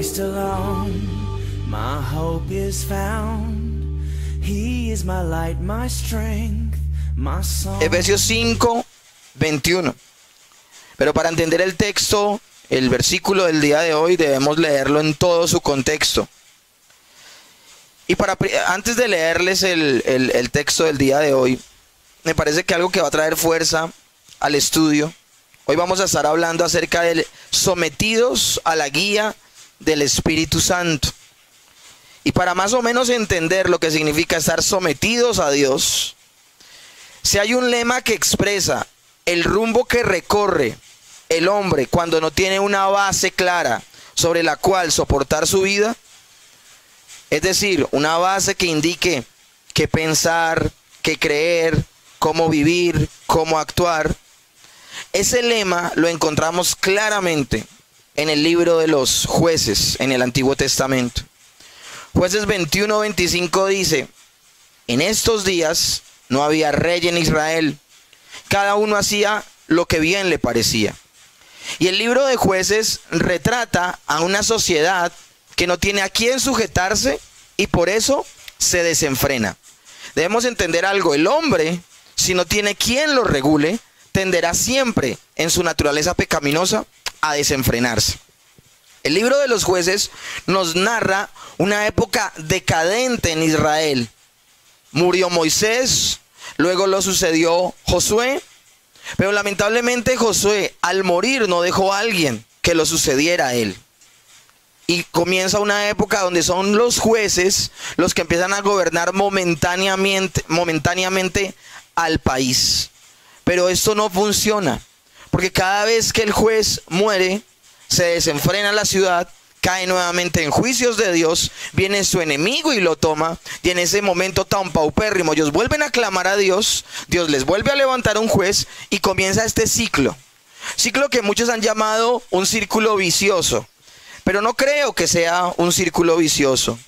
Christ alone, my hope is found. He is my light, my strength, my song. Efesios 5, 21. Pero para entender el texto, el versículo del día de hoy, debemos leerlo en todo su contexto. Y antes de leerles el texto del día de hoy, me parece que algo que va a traer fuerza al estudio. Hoy vamos a estar hablando acerca de sometidos a la guía del Espíritu Santo. Y para más o menos entender lo que significa estar sometidos a Dios, si hay un lema que expresa el rumbo que recorre el hombre cuando no tiene una base clara sobre la cual soportar su vida, es decir, una base que indique qué pensar, qué creer, cómo vivir, cómo actuar, ese lema lo encontramos claramente en el libro de los Jueces, en el Antiguo Testamento. Jueces 21-25 dice: en estos días no había rey en Israel, cada uno hacía lo que bien le parecía. Y el libro de Jueces retrata a una sociedad que no tiene a quién sujetarse y por eso se desenfrena. Debemos entender algo: el hombre, si no tiene quien lo regule, tenderá siempre en su naturaleza pecaminosa a desenfrenarse. El libro de los Jueces nos narra una época decadente en Israel. Murió Moisés, luego lo sucedió Josué, pero lamentablemente Josué al morir no dejó a alguien que lo sucediera a él. Y comienza una época donde son los jueces los que empiezan a gobernar momentáneamente al país. Pero esto no funciona, porque cada vez que el juez muere, se desenfrena la ciudad, cae nuevamente en juicios de Dios, viene su enemigo y lo toma, y en ese momento tan paupérrimo, ellos vuelven a clamar a Dios, Dios les vuelve a levantar un juez y comienza este ciclo que muchos han llamado un círculo vicioso, pero no creo que sea un círculo vicioso.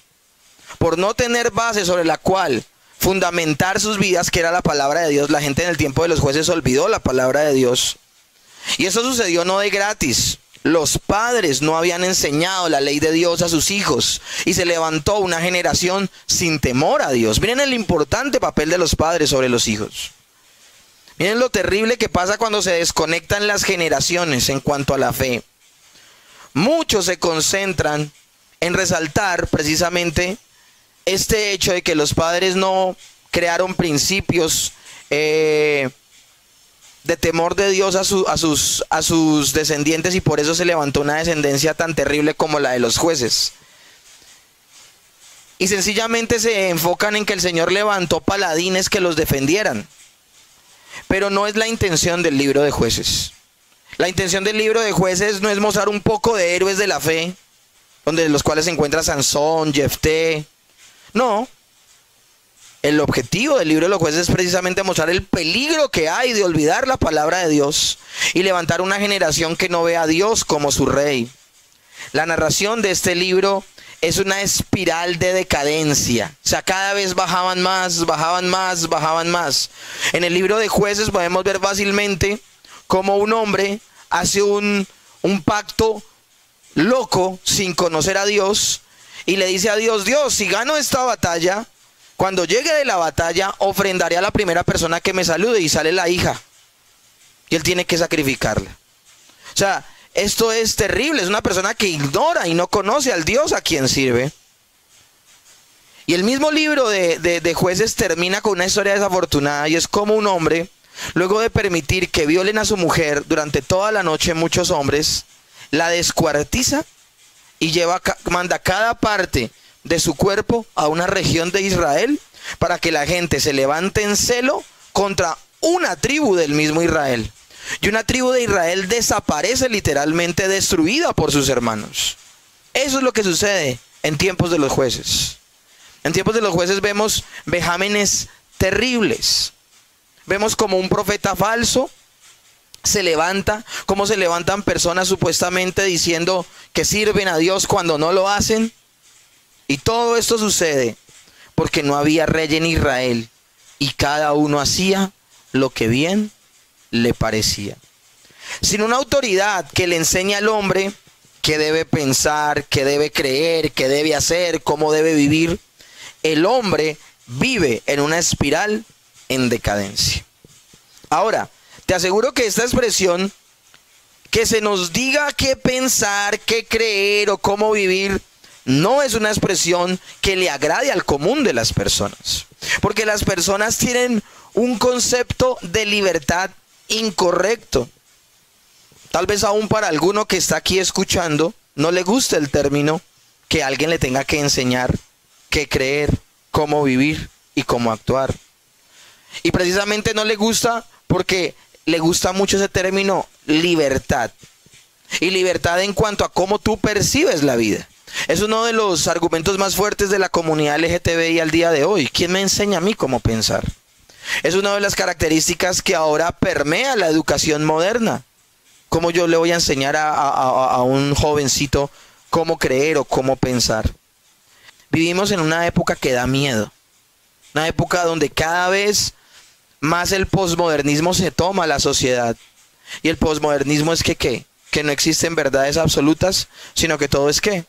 Por no tener base sobre la cual fundamentar sus vidas, que era la palabra de Dios, la gente en el tiempo de los jueces olvidó la palabra de Dios. Y eso sucedió no de gratis. Los padres no habían enseñado la ley de Dios a sus hijos y se levantó una generación sin temor a Dios. Miren el importante papel de los padres sobre los hijos. Miren lo terrible que pasa cuando se desconectan las generaciones en cuanto a la fe. Muchos se concentran en resaltar precisamente este hecho de que los padres no crearon principios de temor de Dios a sus descendientes, y por eso se levantó una descendencia tan terrible como la de los jueces. Y sencillamente se enfocan en que el Señor levantó paladines que los defendieran. Pero no es la intención del libro de Jueces. La intención del libro de Jueces no es mostrar un poco de héroes de la fe, donde los cuales se encuentra Sansón, Jefté. No, el objetivo del libro de los Jueces es precisamente mostrar el peligro que hay de olvidar la palabra de Dios y levantar una generación que no ve a Dios como su rey. La narración de este libro es una espiral de decadencia. O sea, cada vez bajaban más, bajaban más, bajaban más. En el libro de Jueces podemos ver fácilmente cómo un hombre hace un pacto loco sin conocer a Dios. Y le dice a Dios: Dios, si gano esta batalla, cuando llegue de la batalla, ofrendaré a la primera persona que me salude. Y sale la hija. Y él tiene que sacrificarla. O sea, esto es terrible. Es una persona que ignora y no conoce al Dios a quien sirve. Y el mismo libro de Jueces termina con una historia desafortunada. Y es como un hombre, luego de permitir que violen a su mujer durante toda la noche muchos hombres, la descuartiza y manda cada parte de su cuerpo a una región de Israel para que la gente se levante en celo contra una tribu del mismo Israel. Y una tribu de Israel desaparece literalmente, destruida por sus hermanos. Eso es lo que sucede en tiempos de los jueces. En tiempos de los jueces vemos vejámenes terribles. Vemos como un profeta falso se levanta, cómo se levantan personas supuestamente diciendo que sirven a Dios cuando no lo hacen. Y todo esto sucede porque no había rey en Israel y cada uno hacía lo que bien le parecía. Sin una autoridad que le enseñe al hombre qué debe pensar, qué debe creer, qué debe hacer, cómo debe vivir, el hombre vive en una espiral en decadencia. Ahora, te aseguro que esta expresión, que se nos diga qué pensar, qué creer o cómo vivir, no es una expresión que le agrade al común de las personas. Porque las personas tienen un concepto de libertad incorrecto. Tal vez aún para alguno que está aquí escuchando, no le guste el término que alguien le tenga que enseñar qué creer, cómo vivir y cómo actuar. Y precisamente no le gusta porque le gusta mucho ese término libertad. Y libertad en cuanto a cómo tú percibes la vida. Es uno de los argumentos más fuertes de la comunidad LGTBI al día de hoy. ¿Quién me enseña a mí cómo pensar? Es una de las características que ahora permea la educación moderna. ¿Cómo yo le voy a enseñar a un jovencito cómo creer o cómo pensar? Vivimos en una época que da miedo. Una época donde cada vez más el posmodernismo se toma la sociedad. Y el posmodernismo es que ¿qué? Que no existen verdades absolutas, sino que todo es ¿qué?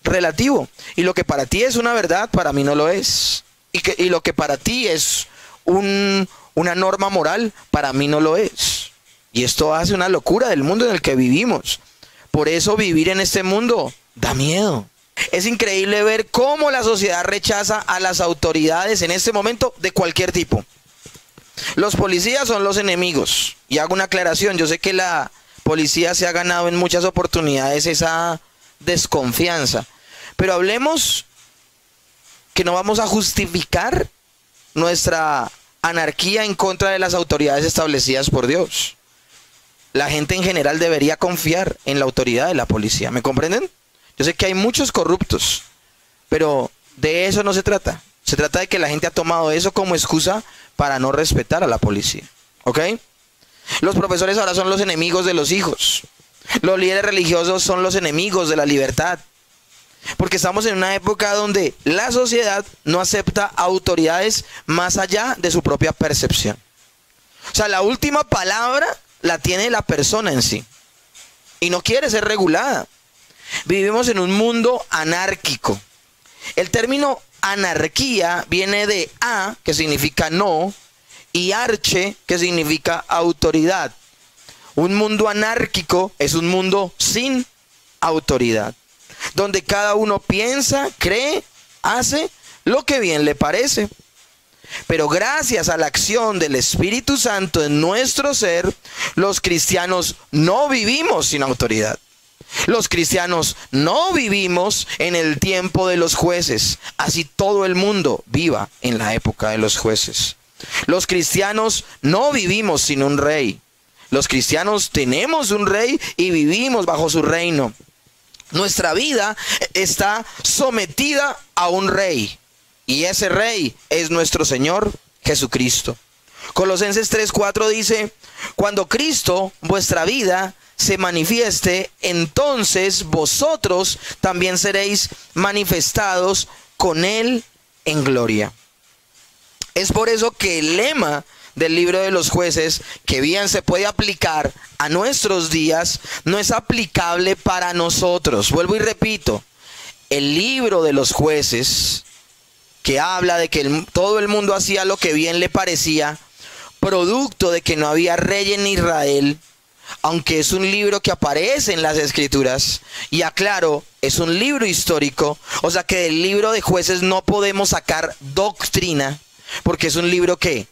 Relativo. Y lo que para ti es una verdad, para mí no lo es. Y lo que para ti es una norma moral, para mí no lo es. Y esto hace una locura del mundo en el que vivimos. Por eso vivir en este mundo da miedo. Es increíble ver cómo la sociedad rechaza a las autoridades en este momento de cualquier tipo. Los policías son los enemigos. Y hago una aclaración, yo sé que la policía se ha ganado en muchas oportunidades esa desconfianza. Pero hablemos que no vamos a justificar nuestra anarquía en contra de las autoridades establecidas por Dios. La gente en general debería confiar en la autoridad de la policía. ¿Me comprenden? Yo sé que hay muchos corruptos, pero de eso no se trata. Se trata de que la gente ha tomado eso como excusa para no respetar a la policía. ¿Ok? Los profesores ahora son los enemigos de los hijos. Los líderes religiosos son los enemigos de la libertad. Porque estamos en una época donde la sociedad no acepta autoridades más allá de su propia percepción. O sea, la última palabra la tiene la persona en sí. Y no quiere ser regulada. Vivimos en un mundo anárquico. El término anarquía viene de a, que significa no, y arche, que significa autoridad. Un mundo anárquico es un mundo sin autoridad, donde cada uno piensa, cree, hace lo que bien le parece. Pero gracias a la acción del Espíritu Santo en nuestro ser, los cristianos no vivimos sin autoridad. Los cristianos no vivimos en el tiempo de los jueces, así todo el mundo viva en la época de los jueces. Los cristianos no vivimos sin un rey. Los cristianos tenemos un rey y vivimos bajo su reino. Nuestra vida está sometida a un rey. Y ese rey es nuestro Señor Jesucristo. Colosenses 3:4 dice: cuando Cristo, vuestra vida, se manifieste, entonces vosotros también seréis manifestados con Él en gloria. Es por eso que el lema del libro de los jueces, que bien se puede aplicar a nuestros días, no es aplicable para nosotros. Vuelvo y repito, el libro de los jueces, que habla de que todo el mundo hacía lo que bien le parecía, producto de que no había rey en Israel, aunque es un libro que aparece en las escrituras, y aclaro, es un libro histórico, o sea que del libro de jueces no podemos sacar doctrina, porque es un libro que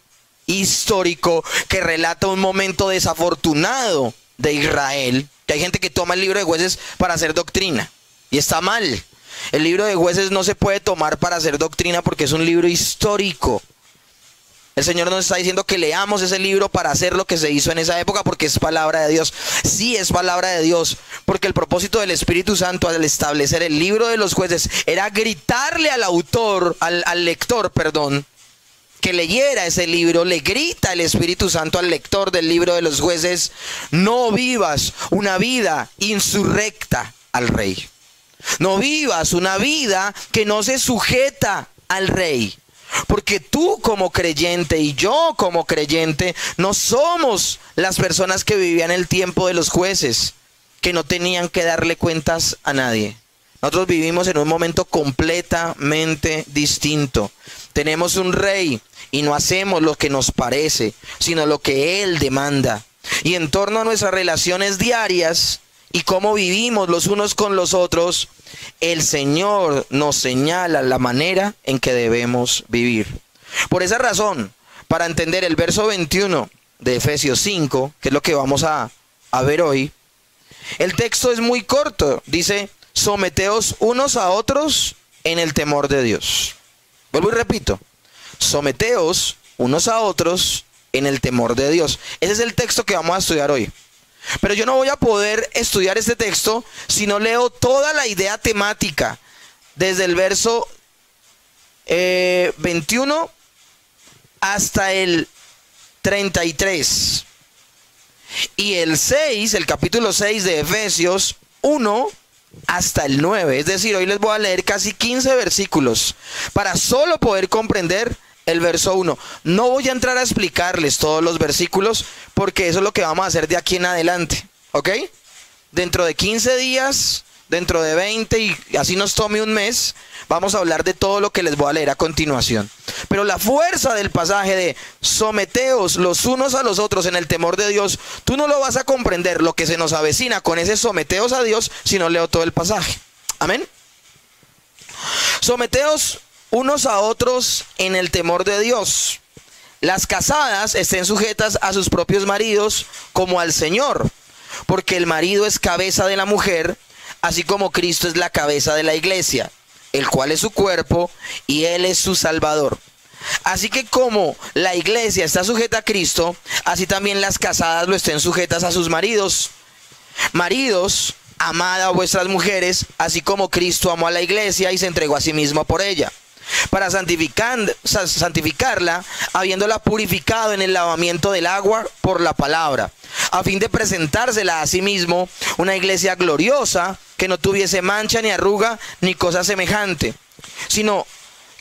histórico, que relata un momento desafortunado de Israel, que hay gente que toma el libro de jueces para hacer doctrina, y está mal. El libro de jueces no se puede tomar para hacer doctrina porque es un libro histórico. El Señor nos está diciendo que leamos ese libro para hacer lo que se hizo en esa época, porque es palabra de Dios. Sí, es palabra de Dios, porque el propósito del Espíritu Santo al establecer el libro de los jueces era gritarle al autor, al lector, que leyera ese libro. Le grita el Espíritu Santo al lector del libro de los jueces: no vivas una vida insurrecta al rey. No vivas una vida que no se sujeta al rey. Porque tú como creyente y yo como creyente no somos las personas que vivían el tiempo de los jueces. que no tenían que darle cuentas a nadie. Nosotros vivimos en un momento completamente distinto. Tenemos un rey y no hacemos lo que nos parece, sino lo que él demanda. Y en torno a nuestras relaciones diarias y cómo vivimos los unos con los otros, el Señor nos señala la manera en que debemos vivir. Por esa razón, para entender el verso 21 de Efesios 5, que es lo que vamos a ver hoy, el texto es muy corto. Dice: someteos unos a otros en el temor de Dios. Vuelvo y repito: someteos unos a otros en el temor de Dios. Ese es el texto que vamos a estudiar hoy. Pero yo no voy a poder estudiar este texto si no leo toda la idea temática, desde el verso 21 hasta el 33. Y el 6, el capítulo 6 de Efesios 1 hasta el 9. Es decir, hoy les voy a leer casi 15 versículos para solo poder comprender el verso 1. No voy a entrar a explicarles todos los versículos, porque eso es lo que vamos a hacer de aquí en adelante, ¿ok? Dentro de 15 días, dentro de 20, y así nos tome un mes, vamos a hablar de todo lo que les voy a leer a continuación. Pero la fuerza del pasaje de someteos los unos a los otros en el temor de Dios, tú no lo vas a comprender lo que se nos avecina con ese someteos a Dios si no leo todo el pasaje. Amén. Someteos unos a otros en el temor de Dios. Las casadas estén sujetas a sus propios maridos como al Señor, porque el marido es cabeza de la mujer, así como Cristo es la cabeza de la iglesia, el cual es su cuerpo y él es su Salvador. Así que como la iglesia está sujeta a Cristo, así también las casadas lo estén sujetas a sus maridos. Maridos, amad a vuestras mujeres, así como Cristo amó a la iglesia y se entregó a sí mismo por ella, para santificarla, habiéndola purificado en el lavamiento del agua por la palabra, a fin de presentársela a sí mismo una iglesia gloriosa, que no tuviese mancha ni arruga ni cosa semejante, sino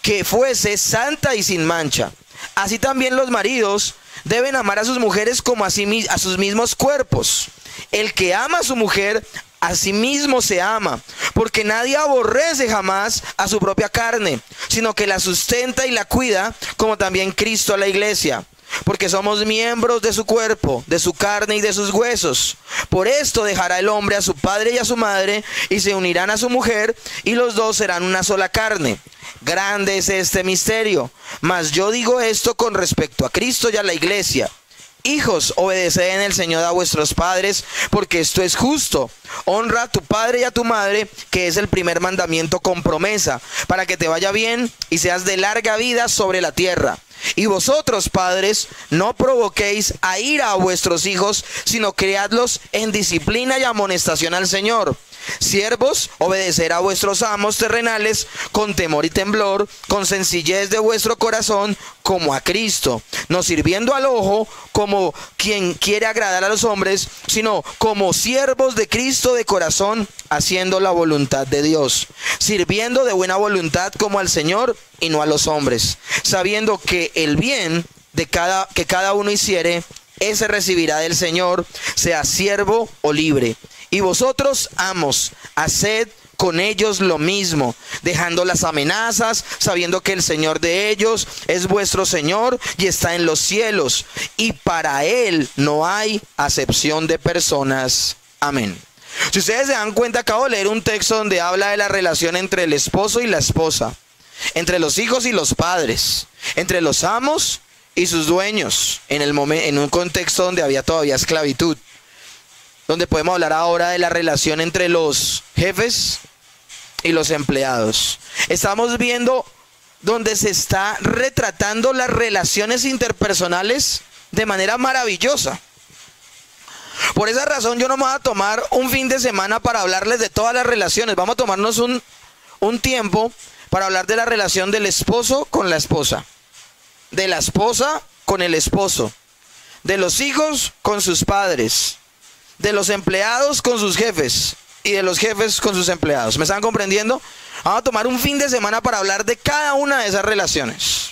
que fuese santa y sin mancha. Así también los maridos deben amar a sus mujeres como a sus mismos cuerpos. El que ama a su mujer, a sí mismo se ama, porque nadie aborrece jamás a su propia carne, sino que la sustenta y la cuida, como también Cristo a la iglesia, porque somos miembros de su cuerpo, de su carne y de sus huesos. Por esto dejará el hombre a su padre y a su madre, y se unirán a su mujer, y los dos serán una sola carne. Grande es este misterio, mas yo digo esto con respecto a Cristo y a la iglesia. Hijos, obedeced en el Señor a vuestros padres, porque esto es justo. Honra a tu padre y a tu madre, que es el primer mandamiento con promesa, para que te vaya bien y seas de larga vida sobre la tierra. Y vosotros, padres, no provoquéis a ira a vuestros hijos, sino criadlos en disciplina y amonestación al Señor. Siervos, obedecer a vuestros amos terrenales con temor y temblor, con sencillez de vuestro corazón, como a Cristo, no sirviendo al ojo como quien quiere agradar a los hombres, sino como siervos de Cristo de corazón, haciendo la voluntad de Dios, sirviendo de buena voluntad como al Señor y no a los hombres, sabiendo que el bien que cada uno hiciere, ese recibirá del Señor, sea siervo o libre. Y vosotros, amos, haced con ellos lo mismo, dejando las amenazas, sabiendo que el Señor de ellos es vuestro Señor y está en los cielos, y para Él no hay acepción de personas. Amén. Si ustedes se dan cuenta, acabo de leer un texto donde habla de la relación entre el esposo y la esposa, entre los hijos y los padres, entre los amos y sus dueños, en un contexto donde había todavía esclavitud, donde podemos hablar ahora de la relación entre los jefes y los empleados. Estamos viendo donde se está retratando las relaciones interpersonales de manera maravillosa. Por esa razón yo no me voy a tomar un fin de semana para hablarles de todas las relaciones. Vamos a tomarnos un tiempo para hablar de la relación del esposo con la esposa, de la esposa con el esposo, de los hijos con sus padres, de los empleados con sus jefes y de los jefes con sus empleados. ¿Me están comprendiendo? Vamos a tomar un fin de semana para hablar de cada una de esas relaciones,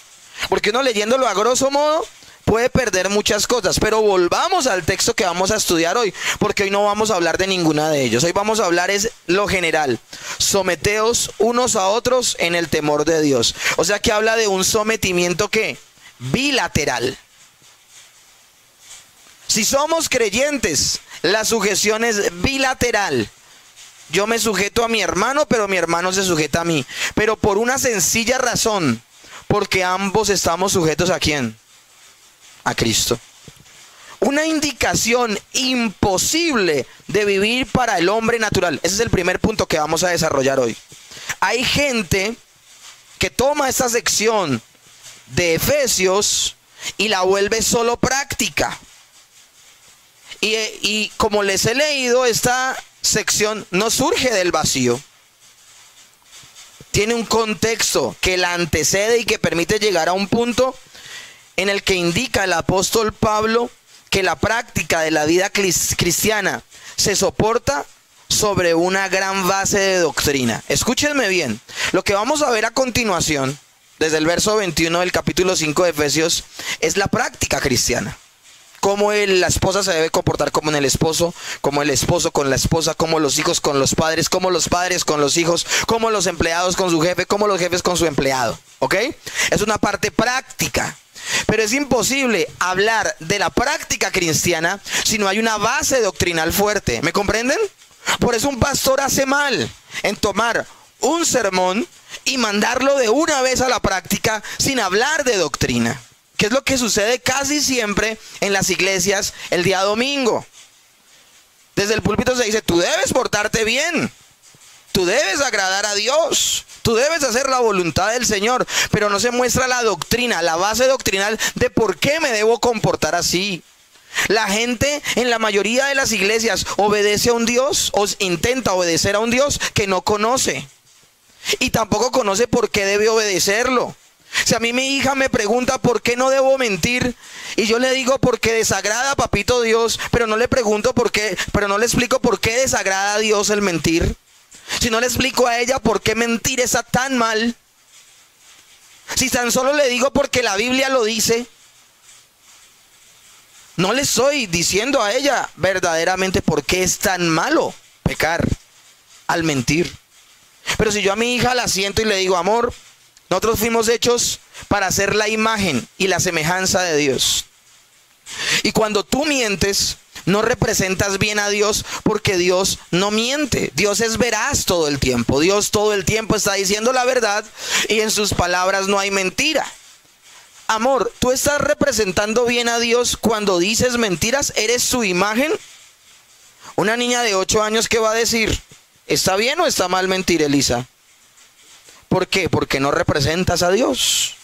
porque uno leyéndolo a grosso modo puede perder muchas cosas. Pero volvamos al texto que vamos a estudiar hoy, porque hoy no vamos a hablar de ninguna de ellos. Hoy vamos a hablar es lo general. Someteos unos a otros en el temor de Dios. O sea que habla de un sometimiento que bilateral. Si somos creyentes, la sujeción es bilateral. Yo me sujeto a mi hermano, pero mi hermano se sujeta a mí. Pero por una sencilla razón, porque ambos estamos sujetos ¿a quién? A Cristo. Una indicación imposible de vivir para el hombre natural. Ese es el primer punto que vamos a desarrollar hoy. Hay gente que toma esta sección de Efesios y la vuelve solo práctica. Y como les he leído, esta sección no surge del vacío. Tiene un contexto que la antecede y que permite llegar a un punto en el que indica el apóstol Pablo que la práctica de la vida cristiana se soporta sobre una gran base de doctrina. Escúchenme bien, lo que vamos a ver a continuación, desde el verso 21 del capítulo 5 de Efesios, es la práctica cristiana. Cómo la esposa se debe comportar como en el esposo con la esposa, como los hijos con los padres, como los padres con los hijos, como los empleados con su jefe, como los jefes con su empleado. ¿Ok? Es una parte práctica. Pero es imposible hablar de la práctica cristiana si no hay una base doctrinal fuerte. ¿Me comprenden? Por eso un pastor hace mal en tomar un sermón y mandarlo de una vez a la práctica sin hablar de doctrina. ¿Qué es lo que sucede casi siempre en las iglesias el día domingo? Desde el púlpito se dice, tú debes portarte bien, tú debes agradar a Dios, tú debes hacer la voluntad del Señor, pero no se muestra la doctrina, la base doctrinal de por qué me debo comportar así. La gente en la mayoría de las iglesias obedece a un Dios o intenta obedecer a un Dios que no conoce y tampoco conoce por qué debe obedecerlo. Si a mí mi hija me pregunta por qué no debo mentir y yo le digo porque desagrada a papito Dios, pero no le pregunto por qué, pero no le explico por qué desagrada a Dios el mentir. Si no le explico a ella por qué mentir está tan mal. Si tan solo le digo porque la Biblia lo dice, no le estoy diciendo a ella verdaderamente por qué es tan malo pecar al mentir. Pero si yo a mi hija la siento y le digo, amor, nosotros fuimos hechos para ser la imagen y la semejanza de Dios. Y cuando tú mientes, no representas bien a Dios porque Dios no miente. Dios es veraz todo el tiempo. Dios todo el tiempo está diciendo la verdad y en sus palabras no hay mentira. Amor, ¿tú estás representando bien a Dios cuando dices mentiras? ¿Eres su imagen? Una niña de 8 años, ¿qué va a decir? ¿Está bien o está mal mentir, Elisa? ¿Por qué? Porque no representas a Dios.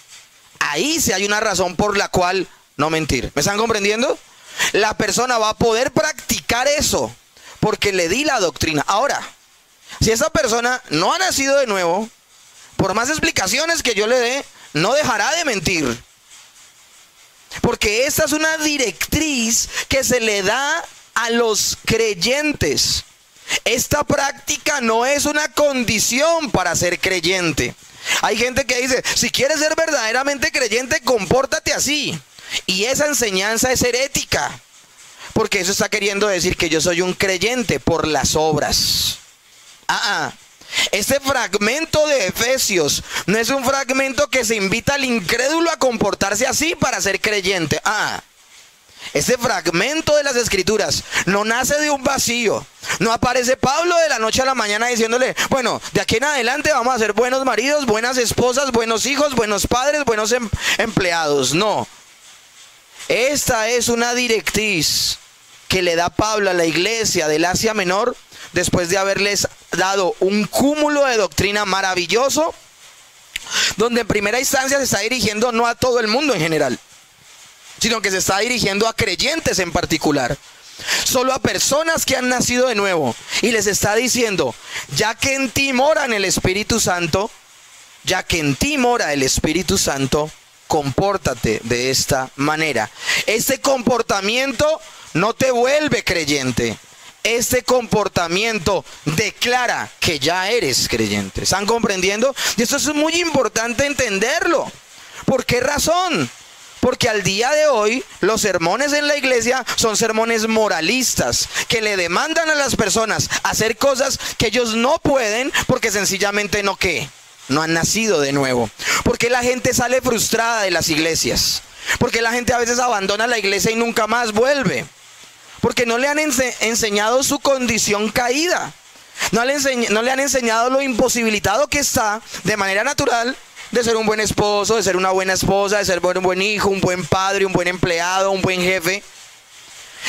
Ahí sí hay una razón por la cual no mentir. ¿Me están comprendiendo? La persona va a poder practicar eso porque le di la doctrina. Ahora, si esa persona no ha nacido de nuevo, por más explicaciones que yo le dé, no dejará de mentir. Porque esta es una directriz que se le da a los creyentes. Esta práctica no es una condición para ser creyente. Hay gente que dice, si quieres ser verdaderamente creyente, compórtate así. Y esa enseñanza es herética, porque eso está queriendo decir que yo soy un creyente por las obras. Este fragmento de Efesios no es un fragmento que se invita al incrédulo a comportarse así para ser creyente. Este fragmento de las Escrituras no nace de un vacío. No aparece Pablo de la noche a la mañana diciéndole, bueno, de aquí en adelante vamos a ser buenos maridos, buenas esposas, buenos hijos, buenos padres, buenos empleados. No. Esta es una directriz que le da Pablo a la iglesia del Asia Menor después de haberles dado un cúmulo de doctrina maravilloso, donde en primera instancia se está dirigiendo no a todo el mundo en general, sino que se está dirigiendo a creyentes en particular, solo a personas que han nacido de nuevo, y les está diciendo, ya que en ti mora el Espíritu Santo, compórtate de esta manera. Este comportamiento no te vuelve creyente. Este comportamiento declara que ya eres creyente. ¿Están comprendiendo? Y esto es muy importante entenderlo. ¿Por qué razón? Porque al día de hoy los sermones en la iglesia son sermones moralistas que le demandan a las personas hacer cosas que ellos no pueden porque sencillamente no han nacido de nuevo. Porque la gente sale frustrada de las iglesias. Porque la gente a veces abandona la iglesia y nunca más vuelve. Porque no le han enseñado su condición caída. No le han enseñado lo imposibilitado que está de manera natural de ser un buen esposo, de ser una buena esposa, de ser un buen hijo, un buen padre, un buen empleado, un buen jefe.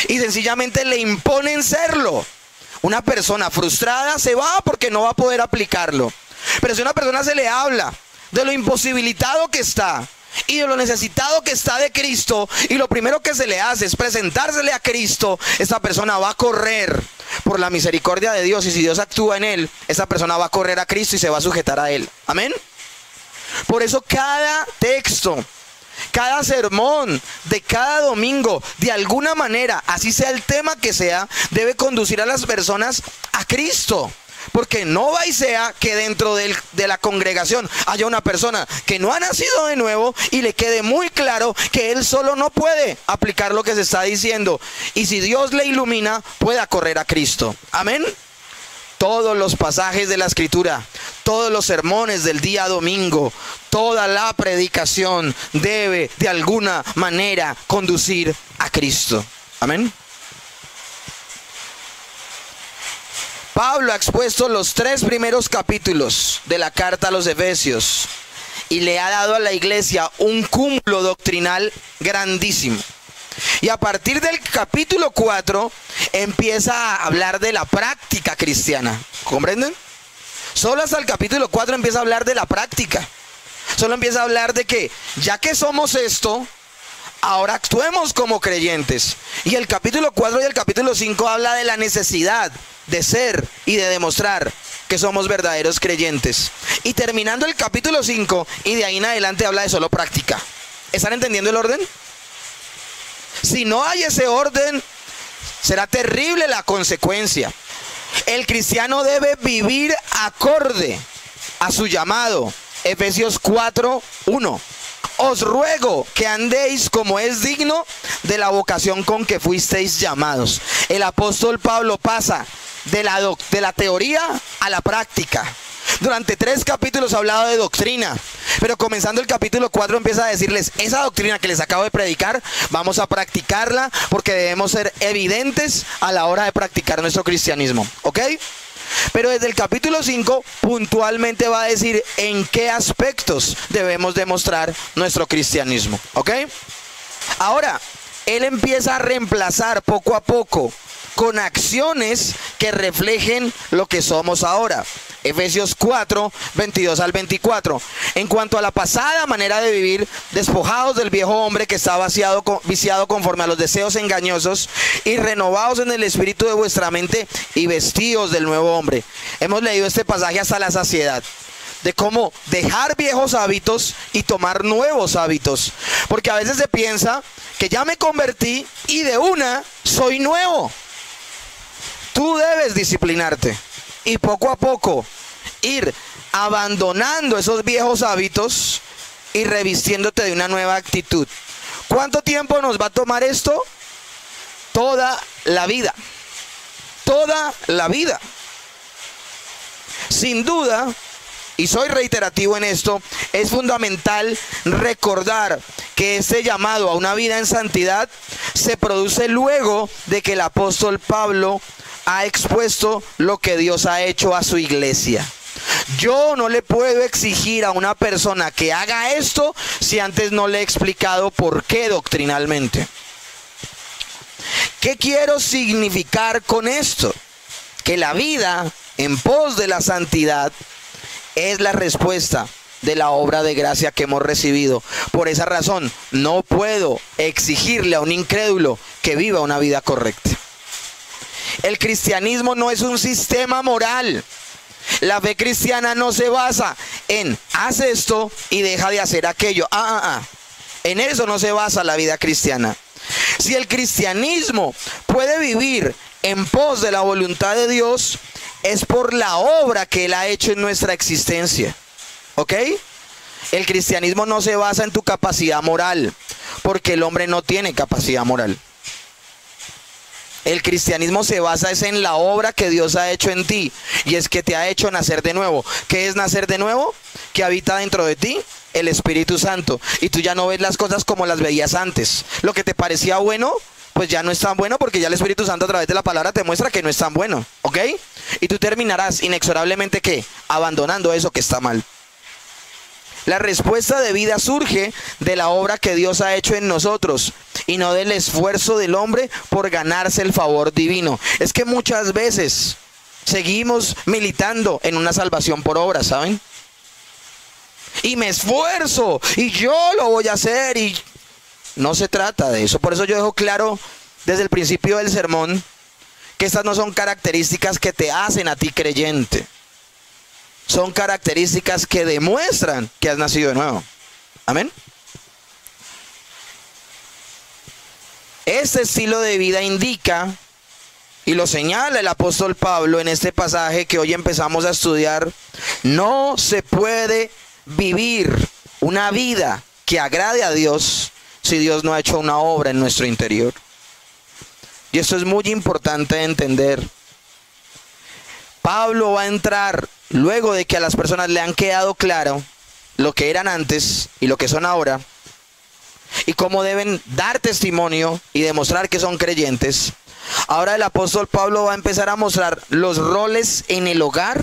Y sencillamente le imponen serlo. Una persona frustrada se va porque no va a poder aplicarlo. Pero si a una persona se le habla de lo imposibilitado que está y de lo necesitado que está de Cristo, y lo primero que se le hace es presentársele a Cristo, esa persona va a correr por la misericordia de Dios. Y si Dios actúa en él, esa persona va a correr a Cristo y se va a sujetar a él. Amén. Por eso cada texto, cada sermón de cada domingo, de alguna manera, así sea el tema que sea, debe conducir a las personas a Cristo. Porque no va y sea que dentro de la congregación haya una persona que no ha nacido de nuevo y le quede muy claro que él solo no puede aplicar lo que se está diciendo. Y si Dios le ilumina, pueda correr a Cristo. Amén. Todos los pasajes de la Escritura, todos los sermones del día domingo, toda la predicación debe de alguna manera conducir a Cristo. Amén. Pablo ha expuesto los 3 primeros capítulos de la carta a los Efesios y le ha dado a la iglesia un cúmulo doctrinal grandísimo. Y a partir del capítulo 4 empieza a hablar de la práctica cristiana. ¿Comprenden? Solo hasta el capítulo 4 empieza a hablar de la práctica. Solo empieza a hablar de que ya que somos esto, ahora actuemos como creyentes. Y el capítulo 4 y el capítulo 5 habla de la necesidad de ser y de demostrar que somos verdaderos creyentes. Y terminando el capítulo 5 y de ahí en adelante habla de solo práctica. ¿Están entendiendo el orden? Si no hay ese orden, será terrible la consecuencia. El cristiano debe vivir acorde a su llamado. Efesios 4:1. Os ruego que andéis como es digno de la vocación con que fuisteis llamados. El apóstol Pablo pasa de la teoría a la práctica. Durante 3 capítulos ha hablado de doctrina, pero comenzando el capítulo 4 empieza a decirles: esa doctrina que les acabo de predicar, vamos a practicarla porque debemos ser evidentes a la hora de practicar nuestro cristianismo. ¿Ok? Pero desde el capítulo 5 puntualmente va a decir en qué aspectos debemos demostrar nuestro cristianismo. ¿Ok? Ahora, él empieza a reemplazar poco a poco con acciones que reflejen lo que somos ahora. Efesios 4, 22 al 24. En cuanto a la pasada manera de vivir, despojados del viejo hombre que está viciado conforme a los deseos engañosos, y renovados en el espíritu de vuestra mente, y vestidos del nuevo hombre. Hemos leído este pasaje hasta la saciedad, de cómo dejar viejos hábitos y tomar nuevos hábitos. Porque a veces se piensa que ya me convertí y de una soy nuevo. Tú debes disciplinarte y poco a poco ir abandonando esos viejos hábitos y revistiéndote de una nueva actitud. ¿Cuánto tiempo nos va a tomar esto? Toda la vida. Toda la vida. Sin duda, y soy reiterativo en esto, es fundamental recordar que este llamado a una vida en santidad se produce luego de que el apóstol Pablo ha expuesto lo que Dios ha hecho a su iglesia. Yo no le puedo exigir a una persona que haga esto si antes no le he explicado por qué doctrinalmente. ¿Qué quiero significar con esto? Que la vida en pos de la santidad es la respuesta de la obra de gracia que hemos recibido. Por esa razón, no puedo exigirle a un incrédulo que viva una vida correcta. El cristianismo no es un sistema moral. La fe cristiana no se basa en haz esto y deja de hacer aquello. En eso no se basa la vida cristiana. Si el cristianismo puede vivir en pos de la voluntad de Dios, es por la obra que Él ha hecho en nuestra existencia. ¿Ok? El cristianismo no se basa en tu capacidad moral. porque el hombre no tiene capacidad moral. El cristianismo se basa en la obra que Dios ha hecho en ti, y es que te ha hecho nacer de nuevo. ¿Qué es nacer de nuevo? Que habita dentro de ti el Espíritu Santo, y tú ya no ves las cosas como las veías antes. Lo que te parecía bueno, pues ya no es tan bueno, porque ya el Espíritu Santo a través de la palabra te muestra que no es tan bueno, ¿ok? Y tú terminarás inexorablemente, ¿qué? Abandonando eso que está mal. La respuesta de vida surge de la obra que Dios ha hecho en nosotros y no del esfuerzo del hombre por ganarse el favor divino. Es que muchas veces seguimos militando en una salvación por obra, ¿saben? Y me esfuerzo y yo lo voy a hacer, y no se trata de eso. Por eso yo dejo claro desde el principio del sermón que estas no son características que te hacen a ti creyente. Son características que demuestran que has nacido de nuevo. Amén. Este estilo de vida indica, y lo señala el apóstol Pablo en este pasaje que hoy empezamos a estudiar, no se puede vivir una vida que agrade a Dios si Dios no ha hecho una obra en nuestro interior. Y esto es muy importante de entender. Pablo va a entrar, luego de que a las personas le han quedado claro lo que eran antes y lo que son ahora, y cómo deben dar testimonio y demostrar que son creyentes. Ahora el apóstol Pablo va a empezar a mostrar los roles en el hogar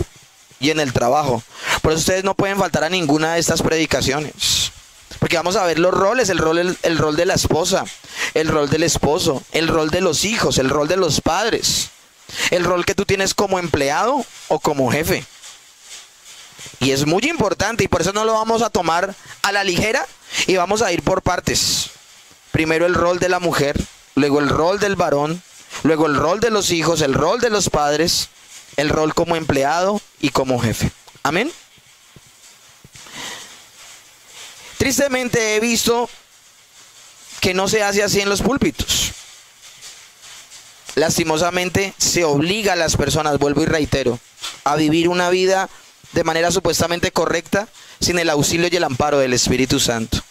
y en el trabajo. Por eso ustedes no pueden faltar a ninguna de estas predicaciones, porque vamos a ver los roles: el rol de la esposa, el rol del esposo, el rol de los hijos, el rol de los padres, el rol que tú tienes como empleado o como jefe. Y es muy importante, y por eso no lo vamos a tomar a la ligera, y vamos a ir por partes. Primero el rol de la mujer, luego el rol del varón, luego el rol de los hijos, el rol de los padres, el rol como empleado y como jefe. Amén. Tristemente he visto que no se hace así en los púlpitos. Lastimosamente se obliga a las personas, vuelvo y reitero, a vivir una vida de manera supuestamente correcta sin el auxilio y el amparo del Espíritu Santo.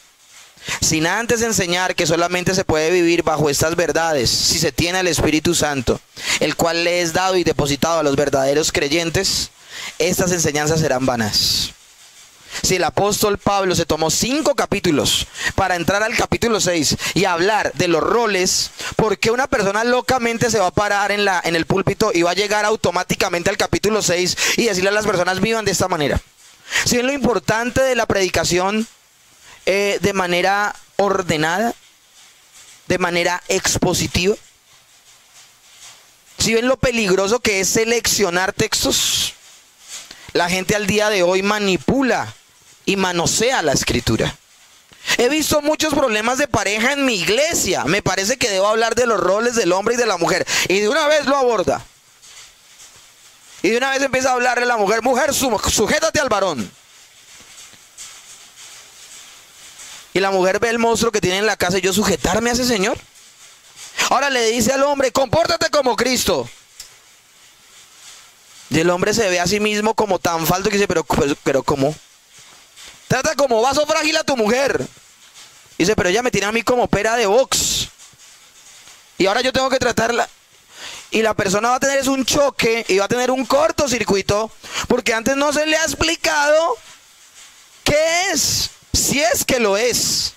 Sin antes enseñar que solamente se puede vivir bajo estas verdades si se tiene al Espíritu Santo, el cual le es dado y depositado a los verdaderos creyentes, estas enseñanzas serán vanas. Si el apóstol Pablo se tomó 5 capítulos para entrar al capítulo 6 y hablar de los roles, ¿por qué una persona locamente se va a parar en el púlpito y va a llegar automáticamente al capítulo 6 y decirle a las personas vivan de esta manera? Si ven lo importante de la predicación de manera ordenada, de manera expositiva, si ven lo peligroso que es seleccionar textos, la gente al día de hoy manipula y manosea la escritura. He visto muchos problemas de pareja en mi iglesia. Me parece que debo hablar de los roles del hombre y de la mujer, y de una vez lo aborda. Y de una vez empieza a hablarle a la mujer: mujer, sujétate al varón. Y la mujer ve el monstruo que tiene en la casa: y yo sujetarme a ese señor. Ahora le dice al hombre: compórtate como Cristo. Y el hombre se ve a sí mismo como tan falto que dice: pero ¿cómo? Trata como vaso frágil a tu mujer. Dice: pero ella me tiene a mí como pera de box, y ahora yo tengo que tratarla. Y la persona va a tener un choque y va a tener un cortocircuito, porque antes no se le ha explicado qué es, si es que lo es.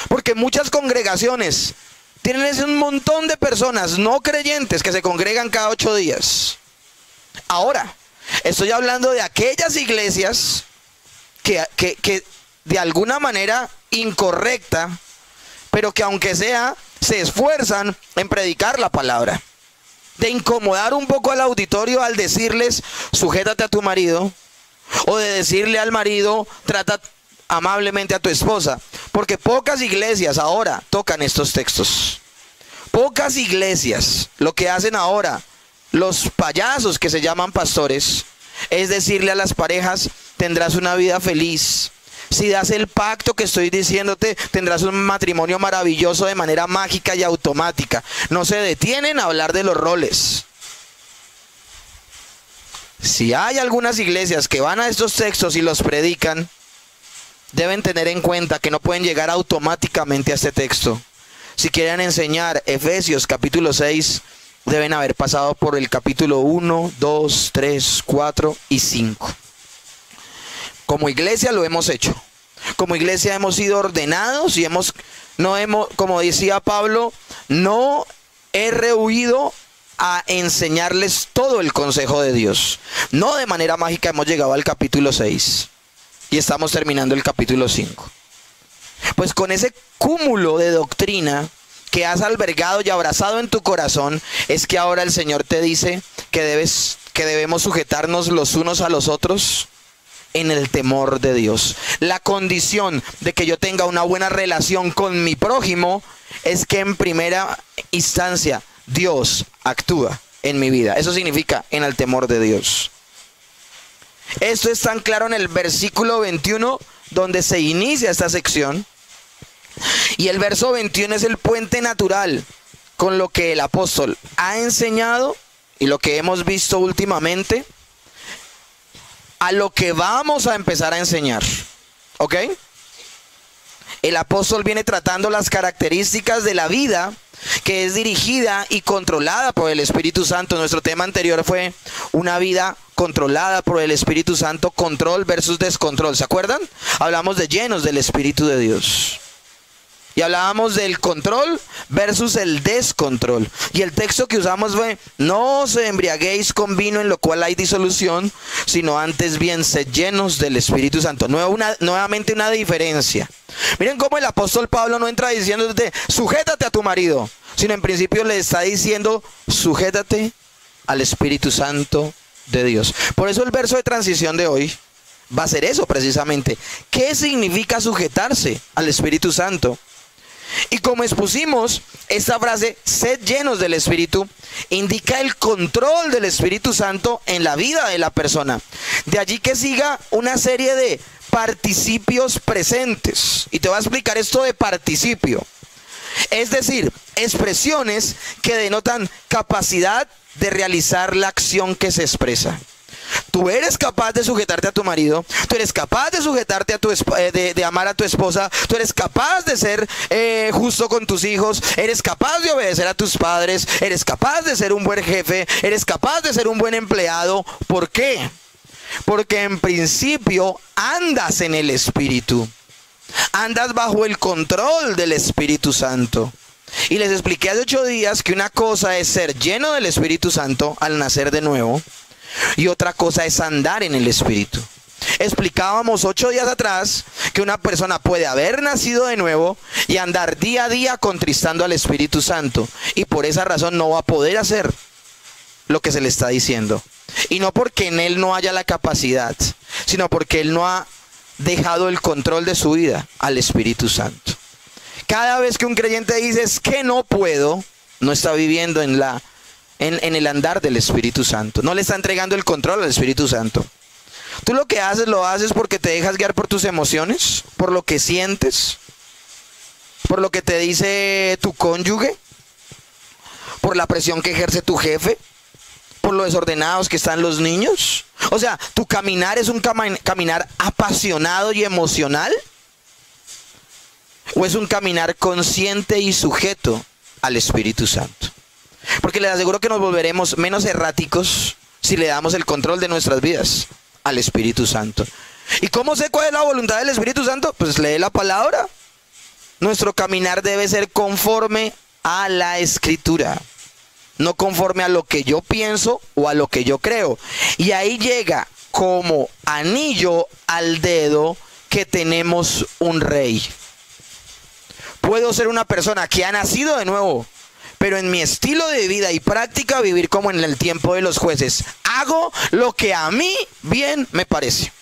Porque muchas congregaciones tienen un montón de personas no creyentes que se congregan cada 8 días. Ahora, estoy hablando de aquellas iglesias que de alguna manera incorrecta, pero que aunque sea, se esfuerzan en predicar la palabra. De incomodar un poco al auditorio al decirles: sujétate a tu marido, o de decirle al marido: trata amablemente a tu esposa. Porque pocas iglesias ahora tocan estos textos. Pocas iglesias. Lo que hacen ahora los payasos que se llaman pastores es decirle a las parejas: tendrás una vida feliz. Si das el pacto que estoy diciéndote, tendrás un matrimonio maravilloso de manera mágica y automática. No se detienen a hablar de los roles. Si hay algunas iglesias que van a estos textos y los predican, deben tener en cuenta que no pueden llegar automáticamente a este texto. Si quieren enseñar Efesios capítulo 6, deben haber pasado por el capítulo 1, 2, 3, 4 y 5. Como iglesia lo hemos hecho. Como iglesia hemos sido ordenados y como decía Pablo, no he rehuido a enseñarles todo el consejo de Dios. No de manera mágica hemos llegado al capítulo 6 y estamos terminando el capítulo 5. Pues con ese cúmulo de doctrina que has albergado y abrazado en tu corazón, es que ahora el Señor te dice que debemos sujetarnos los unos a los otros en el temor de Dios. La condición de que yo tenga una buena relación con mi prójimo es que en primera instancia Dios actúa en mi vida. Eso significa en el temor de Dios. Esto es tan claro en el versículo 21 donde se inicia esta sección. Y el verso 21 es el puente natural con lo que el apóstol ha enseñado y lo que hemos visto últimamente a lo que vamos a empezar a enseñar. ¿Ok? El apóstol viene tratando las características de la vida que es dirigida y controlada por el Espíritu Santo. Nuestro tema anterior fue una vida controlada por el Espíritu Santo, control versus descontrol. ¿Se acuerdan? Hablamos de llenos del Espíritu de Dios. Y hablábamos del control versus el descontrol. Y el texto que usamos fue: no os embriaguéis con vino en lo cual hay disolución, sino antes bien sed llenos del Espíritu Santo. Nuevamente una diferencia. Miren cómo el apóstol Pablo no entra diciéndote sujétate a tu marido, sino en principio le está diciendo sujétate al Espíritu Santo de Dios. Por eso el verso de transición de hoy va a ser eso precisamente. ¿Qué significa sujetarse al Espíritu Santo? Y como expusimos, esta frase, sed llenos del Espíritu, indica el control del Espíritu Santo en la vida de la persona. De allí que siga una serie de participios presentes. Y te voy a explicar esto de participio. Es decir, expresiones que denotan capacidad de realizar la acción que se expresa. Tú eres capaz de sujetarte a tu marido, tú eres capaz de sujetarte a de amar a tu esposa, tú eres capaz de ser justo con tus hijos, eres capaz de obedecer a tus padres, eres capaz de ser un buen jefe, eres capaz de ser un buen empleado. ¿Por qué? Porque en principio andas en el Espíritu, andas bajo el control del Espíritu Santo. Y les expliqué hace 8 días que una cosa es ser lleno del Espíritu Santo al nacer de nuevo, y otra cosa es andar en el Espíritu. Explicábamos 8 días atrás que una persona puede haber nacido de nuevo y andar día a día contristando al Espíritu Santo, y por esa razón no va a poder hacer lo que se le está diciendo. Y no porque en él no haya la capacidad, sino porque él no ha dejado el control de su vida al Espíritu Santo. Cada vez que un creyente dice es que no puedo, no está viviendo en el andar del Espíritu Santo. No le está entregando el control al Espíritu Santo. Tú lo que haces, lo haces porque te dejas guiar por tus emociones, por lo que sientes, por lo que te dice tu cónyuge, por la presión que ejerce tu jefe, por lo desordenados que están los niños. O sea, tu caminar es un caminar apasionado y emocional, o es un caminar consciente y sujeto al Espíritu Santo. Porque les aseguro que nos volveremos menos erráticos si le damos el control de nuestras vidas al Espíritu Santo. ¿Y cómo sé cuál es la voluntad del Espíritu Santo? Pues lee la palabra. Nuestro caminar debe ser conforme a la Escritura, no conforme a lo que yo pienso o a lo que yo creo. Y ahí llega como anillo al dedo que tenemos un rey. Puedo ser una persona que ha nacido de nuevo, pero en mi estilo de vida y práctica vivir como en el tiempo de los jueces. Hago lo que a mí bien me parece.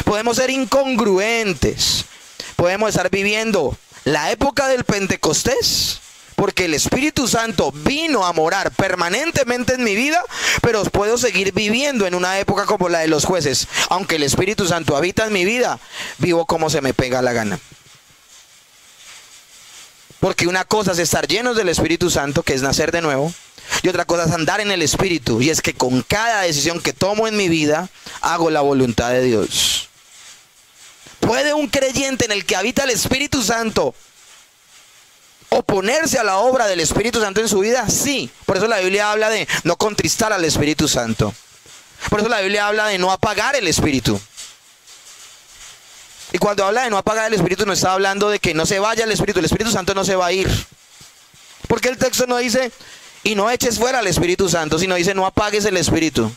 Podemos ser incongruentes. Podemos estar viviendo la época del Pentecostés, porque el Espíritu Santo vino a morar permanentemente en mi vida, pero puedo seguir viviendo en una época como la de los jueces. Aunque el Espíritu Santo habita en mi vida, vivo como se me pega la gana. Porque una cosa es estar llenos del Espíritu Santo, que es nacer de nuevo, y otra cosa es andar en el Espíritu, y es que con cada decisión que tomo en mi vida, hago la voluntad de Dios. ¿Puede un creyente en el que habita el Espíritu Santo oponerse a la obra del Espíritu Santo en su vida? Sí. Por eso la Biblia habla de no contristar al Espíritu Santo. Por eso la Biblia habla de no apagar el Espíritu. Y cuando habla de no apagar el Espíritu, no está hablando de que no se vaya el Espíritu Santo no se va a ir. Porque el texto no dice, y no eches fuera al Espíritu Santo, sino dice, no apagues el Espíritu.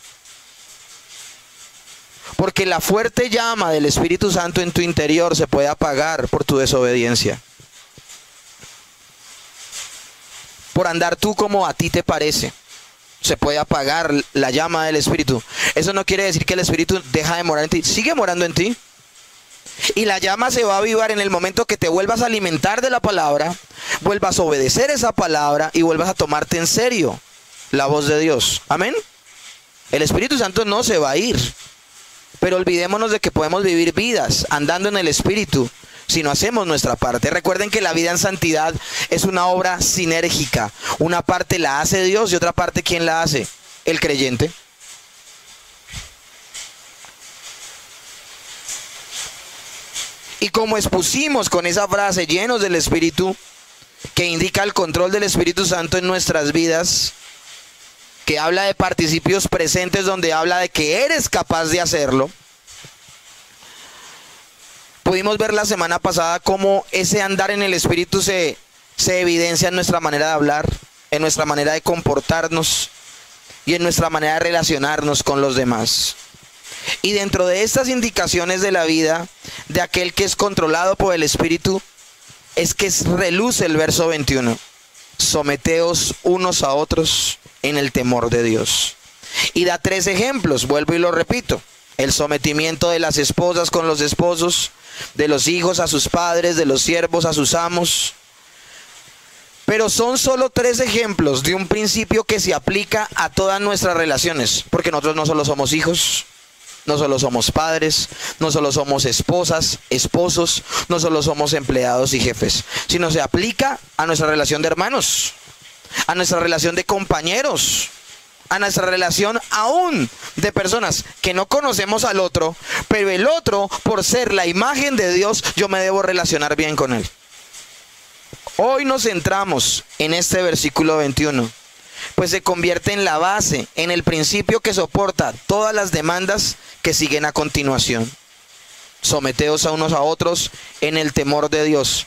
Porque la fuerte llama del Espíritu Santo en tu interior se puede apagar por tu desobediencia. Por andar tú como a ti te parece, se puede apagar la llama del Espíritu. Eso no quiere decir que el Espíritu deja de morar en ti, sigue morando en ti. Y la llama se va a avivar en el momento que te vuelvas a alimentar de la palabra, vuelvas a obedecer esa palabra y vuelvas a tomarte en serio la voz de Dios. Amén. El Espíritu Santo no se va a ir, pero olvidémonos de que podemos vivir vidas andando en el Espíritu si no hacemos nuestra parte. Recuerden que la vida en santidad es una obra sinérgica. Una parte la hace Dios y otra parte, ¿quién la hace? El creyente. Y como expusimos con esa frase, llenos del Espíritu, que indica el control del Espíritu Santo en nuestras vidas, que habla de participios presentes donde habla de que eres capaz de hacerlo. Pudimos ver la semana pasada cómo ese andar en el Espíritu se evidencia en nuestra manera de hablar, en nuestra manera de comportarnos y en nuestra manera de relacionarnos con los demás. Y dentro de estas indicaciones de la vida de aquel que es controlado por el Espíritu, es que reluce el verso 21. Someteos unos a otros en el temor de Dios. Y da 3 ejemplos, vuelvo y lo repito. El sometimiento de las esposas con los esposos, de los hijos a sus padres, de los siervos a sus amos. Pero son solo 3 ejemplos de un principio que se aplica a todas nuestras relaciones. Porque nosotros no solo somos hijos, no solo somos padres, no solo somos esposas, esposos, no solo somos empleados y jefes, sino se aplica a nuestra relación de hermanos, a nuestra relación de compañeros, a nuestra relación aún de personas que no conocemos al otro, pero el otro, por ser la imagen de Dios, yo me debo relacionar bien con él. Hoy nos centramos en este versículo 21, pues se convierte en la base, en el principio que soporta todas las demandas que siguen a continuación. Someteos a unos a otros en el temor de Dios.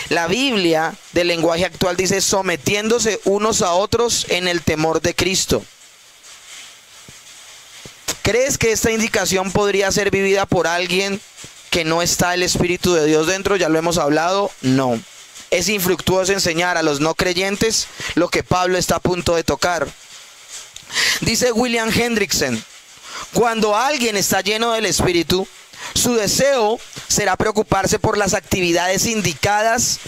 La Biblia del lenguaje actual dice sometiéndose unos a otros en el temor de Cristo. ¿Crees que esta indicación podría ser vivida por alguien que no está el Espíritu de Dios dentro? Ya lo hemos hablado, no. Es infructuoso enseñar a los no creyentes lo que Pablo está a punto de tocar. Dice William Hendrickson, cuando alguien está lleno del Espíritu, su deseo será preocuparse por las actividades indicadas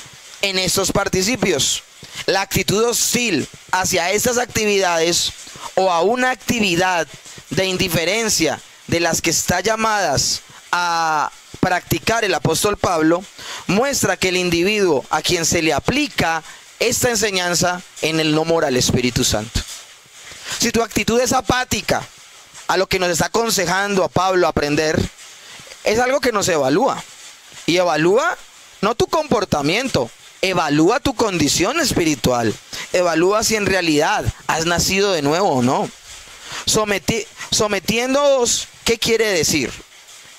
en estos participios. La actitud hostil hacia estas actividades o a una actividad de indiferencia de las que está llamadas a practicar el apóstol Pablo, muestra que el individuo a quien se le aplica esta enseñanza en el no mora al Espíritu Santo. Si tu actitud es apática a lo que nos está aconsejando a Pablo aprender, es algo que nos evalúa. Y evalúa no tu comportamiento, evalúa tu condición espiritual. Evalúa si en realidad has nacido de nuevo o no. Sometiéndoos, ¿qué quiere decir?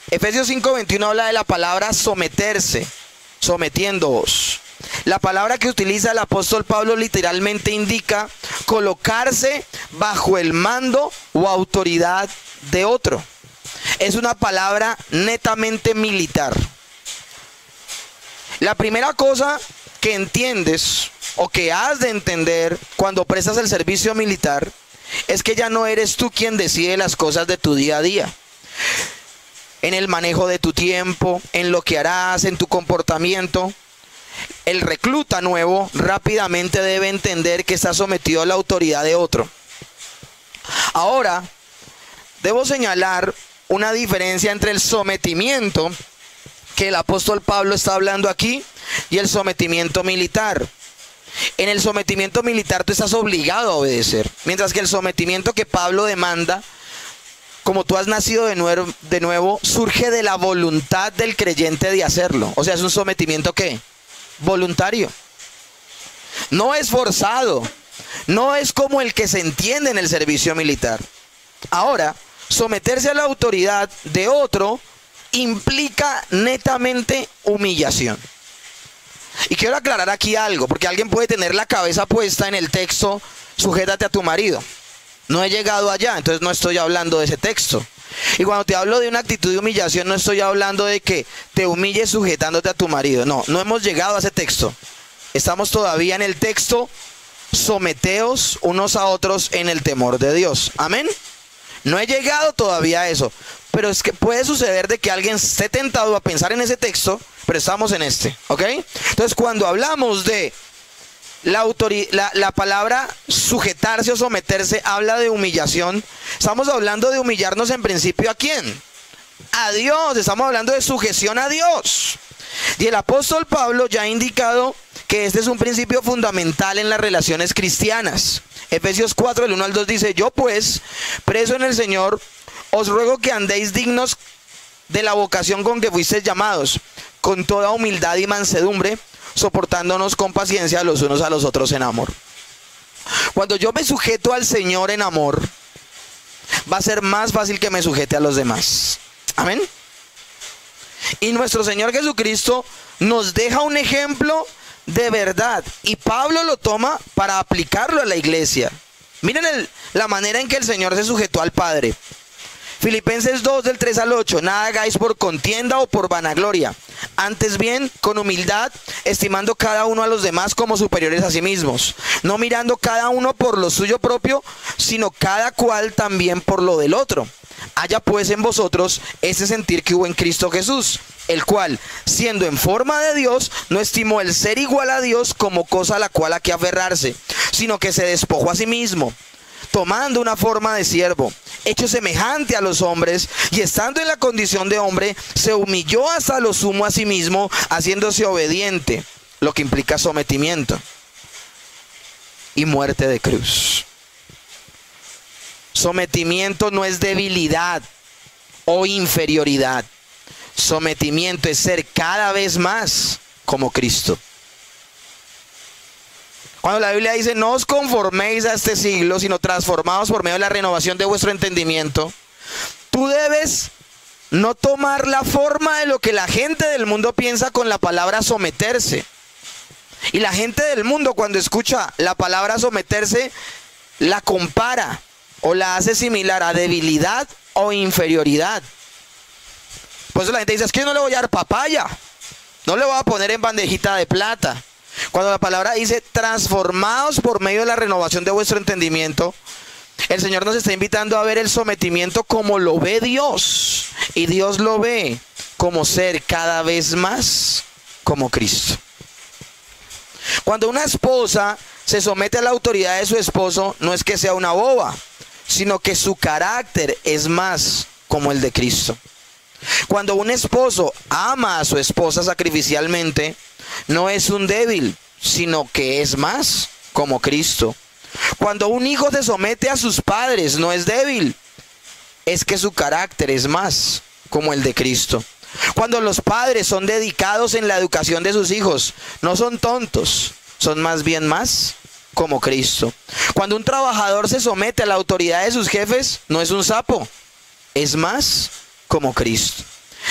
Efesios 5:21 habla de la palabra someterse, sometiéndoos. La palabra que utiliza el apóstol Pablo literalmente indica colocarse bajo el mando o autoridad de otro. Es una palabra netamente militar. La primera cosa que entiendes o que has de entender cuando prestas el servicio militar es que ya no eres tú quien decide las cosas de tu día a día. En el manejo de tu tiempo, en lo que harás, en tu comportamiento. El recluta nuevo rápidamente debe entender que está sometido a la autoridad de otro. Ahora, debo señalar una diferencia entre el sometimiento que el apóstol Pablo está hablando aquí y el sometimiento militar. En el sometimiento militar tú estás obligado a obedecer, mientras que el sometimiento que Pablo demanda como tú has nacido de nuevo, surge de la voluntad del creyente de hacerlo. O sea, es un sometimiento ¿qué? Voluntario. No es forzado. No es como el que se entiende en el servicio militar. Ahora, someterse a la autoridad de otro implica netamente humillación. Y quiero aclarar aquí algo, porque alguien puede tener la cabeza puesta en el texto, sujétate a tu marido. No he llegado allá, entonces no estoy hablando de ese texto. Y cuando te hablo de una actitud de humillación, no estoy hablando de que te humilles sujetándote a tu marido. No, no hemos llegado a ese texto. Estamos todavía en el texto, someteos unos a otros en el temor de Dios. Amén. No he llegado todavía a eso. Pero es que puede suceder de que alguien esté tentado a pensar en ese texto, pero estamos en este, ¿ok? Entonces, cuando hablamos de la palabra sujetarse o someterse, habla de humillación. Estamos hablando de humillarnos en principio ¿a quién? A Dios. Estamos hablando de sujeción a Dios. Y el apóstol Pablo ya ha indicado que este es un principio fundamental en las relaciones cristianas. Efesios 4, del 1 al 2 dice: yo pues, preso en el Señor, os ruego que andéis dignos de la vocación con que fuisteis llamados, con toda humildad y mansedumbre, soportándonos con paciencia los unos a los otros en amor. Cuando yo me sujeto al Señor en amor, va a ser más fácil que me sujete a los demás. Amén. Y nuestro Señor Jesucristo nos deja un ejemplo de verdad, y Pablo lo toma para aplicarlo a la iglesia. Miren la manera en que el Señor se sujetó al Padre. Filipenses 2, del 3 al 8. Nada hagáis por contienda o por vanagloria, antes bien con humildad, estimando cada uno a los demás como superiores a sí mismos, no mirando cada uno por lo suyo propio, sino cada cual también por lo del otro. Haya pues en vosotros ese sentir que hubo en Cristo Jesús, el cual, siendo en forma de Dios, no estimó el ser igual a Dios como cosa a la cual hay que aferrarse, sino que se despojó a sí mismo, tomando una forma de siervo, hecho semejante a los hombres, y estando en la condición de hombre, se humilló hasta lo sumo a sí mismo, haciéndose obediente, lo que implica sometimiento y muerte de cruz. Sometimiento no es debilidad o inferioridad. Sometimiento es ser cada vez más como Cristo. Cuando la Biblia dice: no os conforméis a este siglo, sino transformaos por medio de la renovación de vuestro entendimiento, tú debes no tomar la forma de lo que la gente del mundo piensa con la palabra someterse. Y la gente del mundo, cuando escucha la palabra someterse, la compara o la hace similar a debilidad o inferioridad. Por eso la gente dice: es que yo no le voy a dar papaya, no le voy a poner en bandejita de plata. Cuando la palabra dice transformados por medio de la renovación de vuestro entendimiento, el Señor nos está invitando a ver el sometimiento como lo ve Dios. Y Dios lo ve como ser cada vez más como Cristo. Cuando una esposa se somete a la autoridad de su esposo, no es que sea una boba, sino que su carácter es más como el de Cristo. Cuando un esposo ama a su esposa sacrificialmente, no es un débil, sino que es más como Cristo. Cuando un hijo se somete a sus padres, no es débil, es que su carácter es más como el de Cristo. Cuando los padres son dedicados en la educación de sus hijos, no son tontos, son más bien más como Cristo. Cuando un trabajador se somete a la autoridad de sus jefes, no es un sapo, es más como Cristo.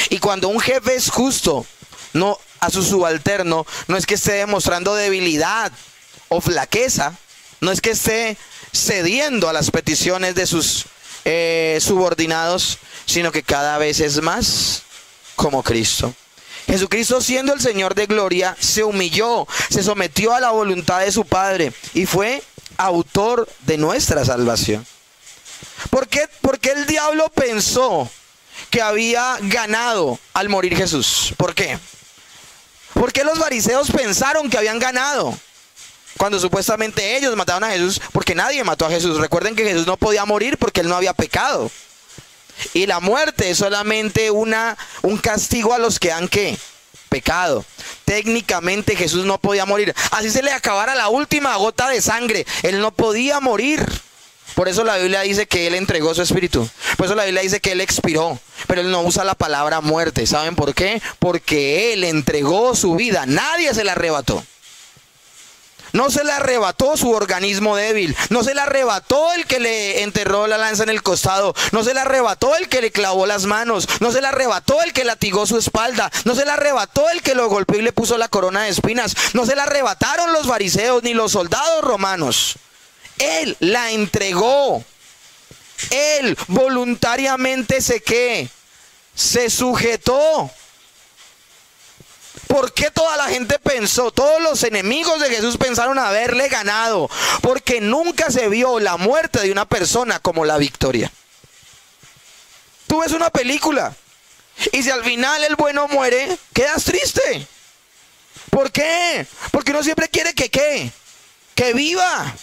Y cuando un jefe es justo, no a su subalterno, no es que esté demostrando debilidad o flaqueza, no es que esté cediendo a las peticiones de sus subordinados, sino que cada vez es más como Cristo. Jesucristo, siendo el Señor de gloria, se humilló, se sometió a la voluntad de su Padre y fue autor de nuestra salvación. ¿Por qué el diablo pensó que había ganado al morir Jesús? ¿Por qué? ¿Por qué los fariseos pensaron que habían ganado cuando supuestamente ellos mataron a Jesús? Porque nadie mató a Jesús. Recuerden que Jesús no podía morir porque él no había pecado. Y la muerte es solamente un castigo a los que han ¿qué? Pecado. Técnicamente Jesús no podía morir. Así se le acabara la última gota de sangre, él no podía morir. Por eso la Biblia dice que Él entregó su espíritu. Por eso la Biblia dice que Él expiró. Pero Él no usa la palabra muerte. ¿Saben por qué? Porque Él entregó su vida. Nadie se la arrebató. No se le arrebató su organismo débil. No se le arrebató el que le enterró la lanza en el costado. No se le arrebató el que le clavó las manos. No se le arrebató el que latigó su espalda. No se le arrebató el que lo golpeó y le puso la corona de espinas. No se le arrebataron los fariseos ni los soldados romanos. Él la entregó. Él voluntariamente se sujetó. ¿Por qué toda la gente pensó? Todos los enemigos de Jesús pensaron haberle ganado. Porque nunca se vio la muerte de una persona como la victoria. Tú ves una película y si al final el bueno muere, quedas triste. ¿Por qué? Porque uno siempre quiere que viva.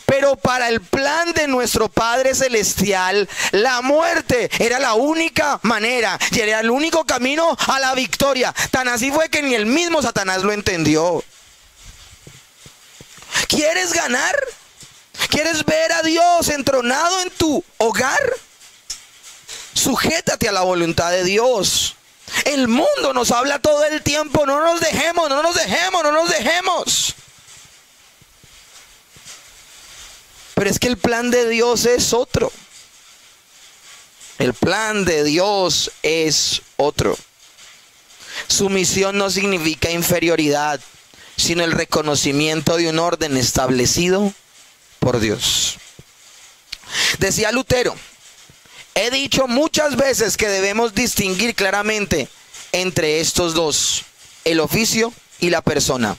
Pero para el plan de nuestro Padre Celestial, la muerte era la única manera y era el único camino a la victoria. Tan así fue que ni el mismo Satanás lo entendió. ¿Quieres ganar? ¿Quieres ver a Dios entronado en tu hogar? Sujétate a la voluntad de Dios. El mundo nos habla todo el tiempo: no nos dejemos, no nos dejemos, no nos dejemos. Pero es que el plan de Dios es otro. El plan de Dios es otro. Sumisión no significa inferioridad, sino el reconocimiento de un orden establecido por Dios. Decía Lutero: he dicho muchas veces que debemos distinguir claramente entre estos dos, el oficio y la persona.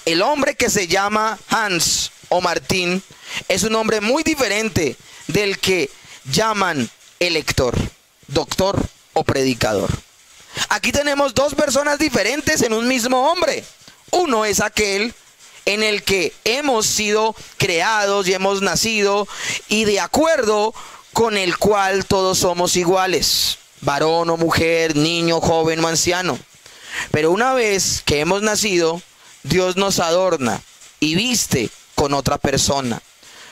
El hombre que se llama Hans o Martín es un hombre muy diferente del que llaman elector, doctor o predicador. Aquí tenemos dos personas diferentes en un mismo hombre. Uno es aquel en el que hemos sido creados y hemos nacido y de acuerdo con el cual todos somos iguales, varón o mujer, niño, joven o anciano. Pero una vez que hemos nacido, Dios nos adorna y viste con otra persona.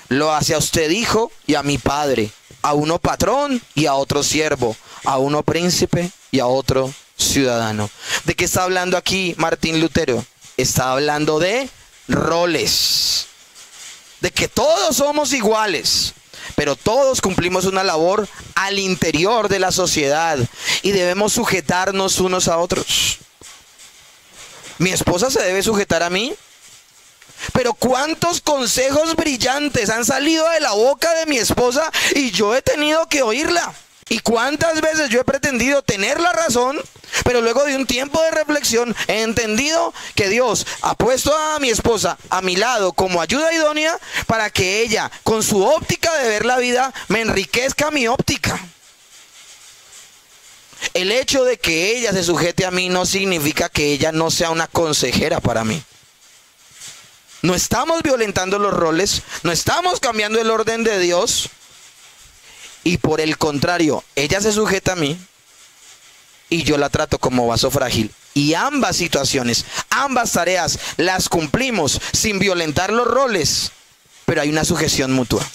Lo hace a usted hijo y a mi padre, a uno patrón y a otro siervo, a uno príncipe y a otro ciudadano. ¿De qué está hablando aquí Martín Lutero? Está hablando de roles, de que todos somos iguales, pero todos cumplimos una labor al interior de la sociedad y debemos sujetarnos unos a otros. ¿Mi esposa se debe sujetar a mí? Pero cuántos consejos brillantes han salido de la boca de mi esposa y yo he tenido que oírla. Y cuántas veces yo he pretendido tener la razón, pero luego de un tiempo de reflexión he entendido que Dios ha puesto a mi esposa a mi lado como ayuda idónea para que ella, con su óptica de ver la vida, me enriquezca mi óptica. El hecho de que ella se sujete a mí no significa que ella no sea una consejera para mí. No estamos violentando los roles, no estamos cambiando el orden de Dios. Y por el contrario, ella se sujeta a mí y yo la trato como vaso frágil. Y ambas situaciones, ambas tareas las cumplimos sin violentar los roles, pero hay una sujeción mutua.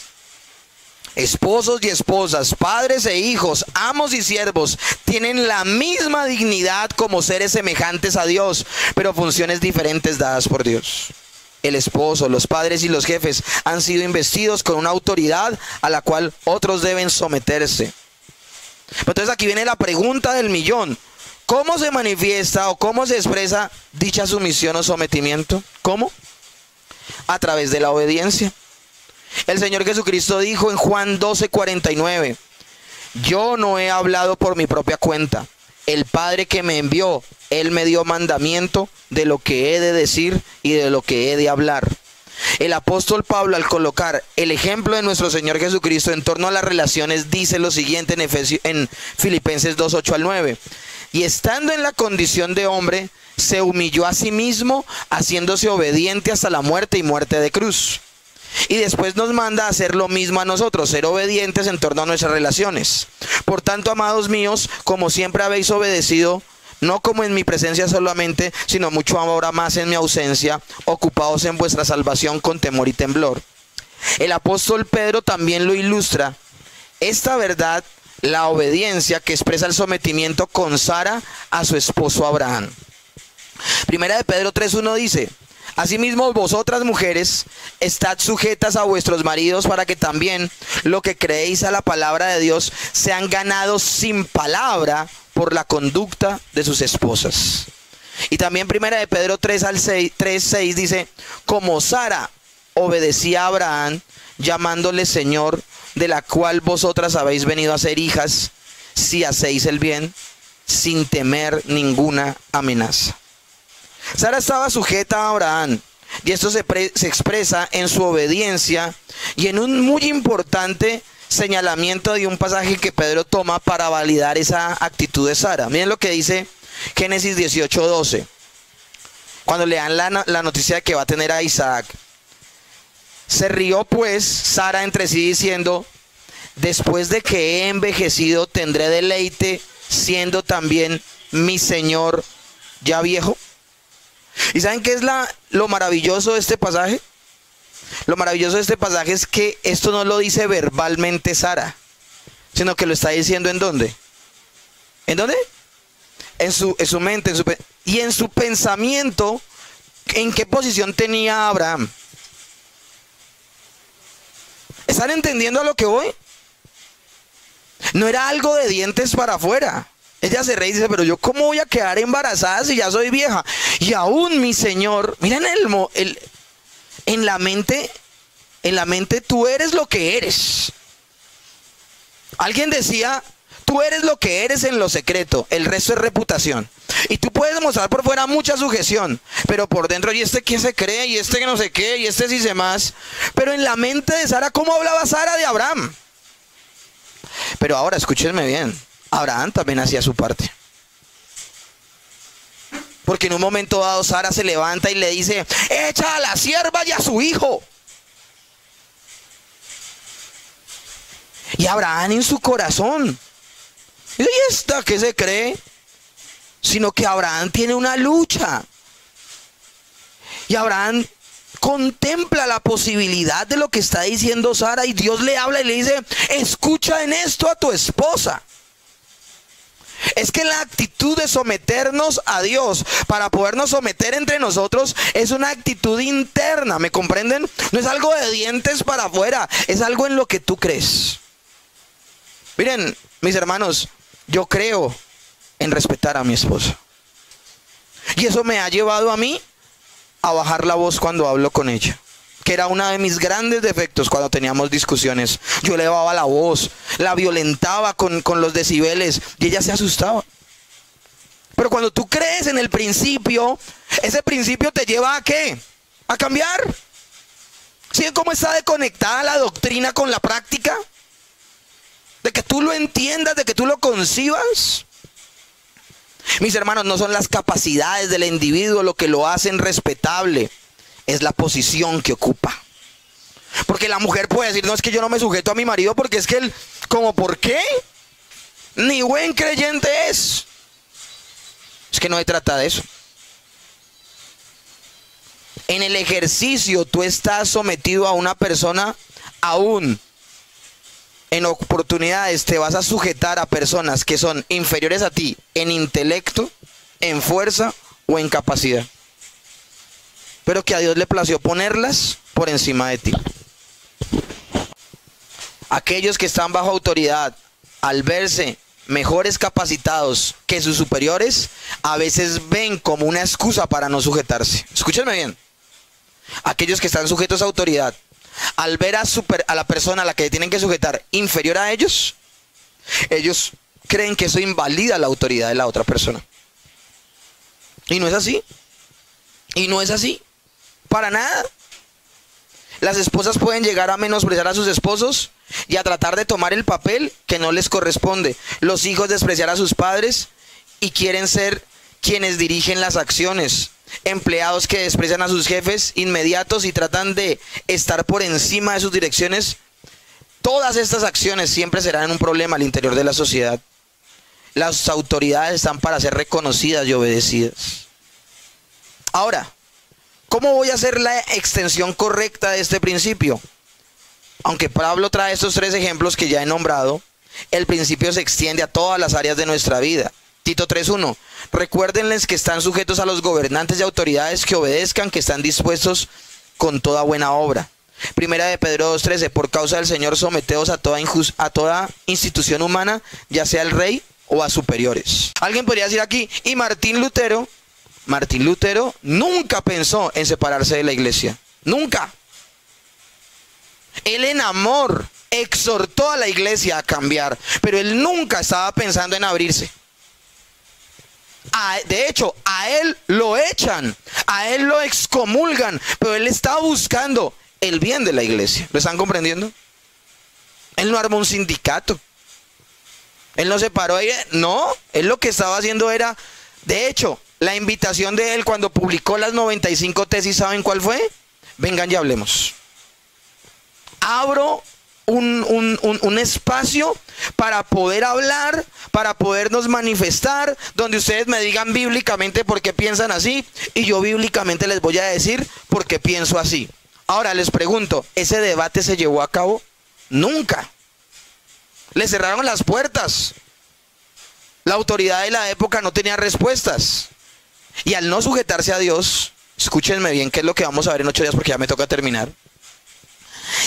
Esposos y esposas, padres e hijos, amos y siervos tienen la misma dignidad como seres semejantes a Dios, pero funciones diferentes dadas por Dios. El esposo, los padres y los jefes han sido investidos con una autoridad a la cual otros deben someterse. Entonces aquí viene la pregunta del millón. ¿Cómo se manifiesta o cómo se expresa dicha sumisión o sometimiento? ¿Cómo? A través de la obediencia. El Señor Jesucristo dijo en Juan 12:49: yo no he hablado por mi propia cuenta. El Padre que me envió, Él me dio mandamiento de lo que he de decir y de lo que he de hablar. El apóstol Pablo, al colocar el ejemplo de nuestro Señor Jesucristo en torno a las relaciones, dice lo siguiente en Filipenses 2:8-9. Y estando en la condición de hombre, se humilló a sí mismo, haciéndose obediente hasta la muerte y muerte de cruz. Y después nos manda a hacer lo mismo a nosotros, ser obedientes en torno a nuestras relaciones. Por tanto, amados míos, como siempre habéis obedecido, no como en mi presencia solamente, sino mucho ahora más en mi ausencia, ocupados en vuestra salvación con temor y temblor. El apóstol Pedro también lo ilustra. Esta verdad, la obediencia que expresa el sometimiento con Sara a su esposo Abraham. Primera de Pedro 3:1 dice: asimismo vosotras mujeres, estad sujetas a vuestros maridos, para que también lo que creéis a la palabra de Dios sean ganados sin palabra por la conducta de sus esposas. Y también primera de Pedro 3:6 dice: como Sara obedecía a Abraham, llamándole Señor, de la cual vosotras habéis venido a ser hijas, si hacéis el bien, sin temer ninguna amenaza. Sara estaba sujeta a Abraham, y esto se expresa en su obediencia y en un muy importante señalamiento de un pasaje que Pedro toma para validar esa actitud de Sara. Miren lo que dice Génesis 18:12, cuando le dan la noticia de que va a tener a Isaac. Se rió pues Sara entre sí diciendo: después de que he envejecido tendré deleite, siendo también mi señor ya viejo. ¿Y saben qué es lo maravilloso de este pasaje? Lo maravilloso de este pasaje es que esto no lo dice verbalmente Sara, sino que lo está diciendo ¿en dónde? ¿En dónde? En su mente, y en su pensamiento. ¿En qué posición tenía Abraham? ¿Están entendiendo a lo que voy? No era algo de dientes para afuera. Ella se ríe y dice: pero yo cómo voy a quedar embarazada si ya soy vieja. Y aún mi Señor, miren en la mente tú eres lo que eres. Alguien decía: tú eres lo que eres en lo secreto, el resto es reputación. Y tú puedes mostrar por fuera mucha sujeción, pero por dentro, ¿y este quién se cree? ¿Y este que no sé qué? ¿Y este sí sé más? Pero en la mente de Sara, ¿cómo hablaba Sara de Abraham? Pero ahora escúchenme bien, Abraham también hacía su parte. Porque en un momento dado Sara se levanta y le dice: echa a la sierva y a su hijo. Y Abraham en su corazón: ¿y esta qué se cree? Sino que Abraham tiene una lucha. Y Abraham contempla la posibilidad de lo que está diciendo Sara, y Dios le habla y le dice: escucha en esto a tu esposa. Es que la actitud de someternos a Dios para podernos someter entre nosotros es una actitud interna, ¿me comprenden? No es algo de dientes para afuera, es algo en lo que tú crees. Miren, mis hermanos, yo creo en respetar a mi esposa. Y eso me ha llevado a mí a bajar la voz cuando hablo con ella, que era uno de mis grandes defectos cuando teníamos discusiones. Yo elevaba la voz, la violentaba con los decibeles y ella se asustaba. Pero cuando tú crees en el principio, ese principio te lleva ¿a qué? A cambiar. ¿Sí ven cómo está desconectada la doctrina con la práctica? De que tú lo entiendas, de que tú lo concibas. Mis hermanos, no son las capacidades del individuo lo que lo hacen respetable, es la posición que ocupa. Porque la mujer puede decir: no, es que yo no me sujeto a mi marido porque es que él, ¿cómo por qué? Ni buen creyente es. Es que no se trata de eso. En el ejercicio tú estás sometido a una persona, aún en oportunidades te vas a sujetar a personas que son inferiores a ti en intelecto, en fuerza o en capacidad, pero que a Dios le plació ponerlas por encima de ti. Aquellos que están bajo autoridad, al verse mejores capacitados que sus superiores, a veces ven como una excusa para no sujetarse. Escúchenme bien. Aquellos que están sujetos a autoridad, al ver a la persona a la que tienen que sujetar inferior a ellos, ellos creen que eso invalida la autoridad de la otra persona. Y no es así. Y no es así. Para nada. Las esposas pueden llegar a menospreciar a sus esposos y a tratar de tomar el papel que no les corresponde. Los hijos despreciar a sus padres y quieren ser quienes dirigen las acciones. Empleados que desprecian a sus jefes inmediatos y tratan de estar por encima de sus direcciones. Todas estas acciones siempre serán un problema al interior de la sociedad. Las autoridades están para ser reconocidas y obedecidas. Ahora, ¿cómo voy a hacer la extensión correcta de este principio? aunque Pablo trae estos 3 ejemplos que ya he nombrado, el principio se extiende a todas las áreas de nuestra vida. Tito 3:1. Recuérdenles que están sujetos a los gobernantes y autoridades, que obedezcan, que están dispuestos con toda buena obra. Primera de Pedro 2:13. Por causa del Señor, someteos a toda institución humana, ya sea el rey o a superiores. Alguien podría decir aquí, y Martín Lutero nunca pensó en separarse de la iglesia. Nunca. Él en amor exhortó a la iglesia a cambiar, pero él nunca estaba pensando en abrirse. De hecho, a él lo echan, a él lo excomulgan, pero él estaba buscando el bien de la iglesia. ¿Lo están comprendiendo? Él no armó un sindicato. Él no se paró ahí. No, él lo que estaba haciendo era, de hecho, la invitación de él cuando publicó las 95 tesis, ¿saben cuál fue? Vengan y hablemos. Abro un espacio para poder hablar, para podernos manifestar, donde ustedes me digan bíblicamente por qué piensan así, y yo bíblicamente les voy a decir por qué pienso así. Ahora les pregunto, ¿ese debate se llevó a cabo? Nunca. Le cerraron las puertas. La autoridad de la época no tenía respuestas. Y al no sujetarse a Dios, escúchenme bien, que es lo que vamos a ver en 8 días porque ya me toca terminar.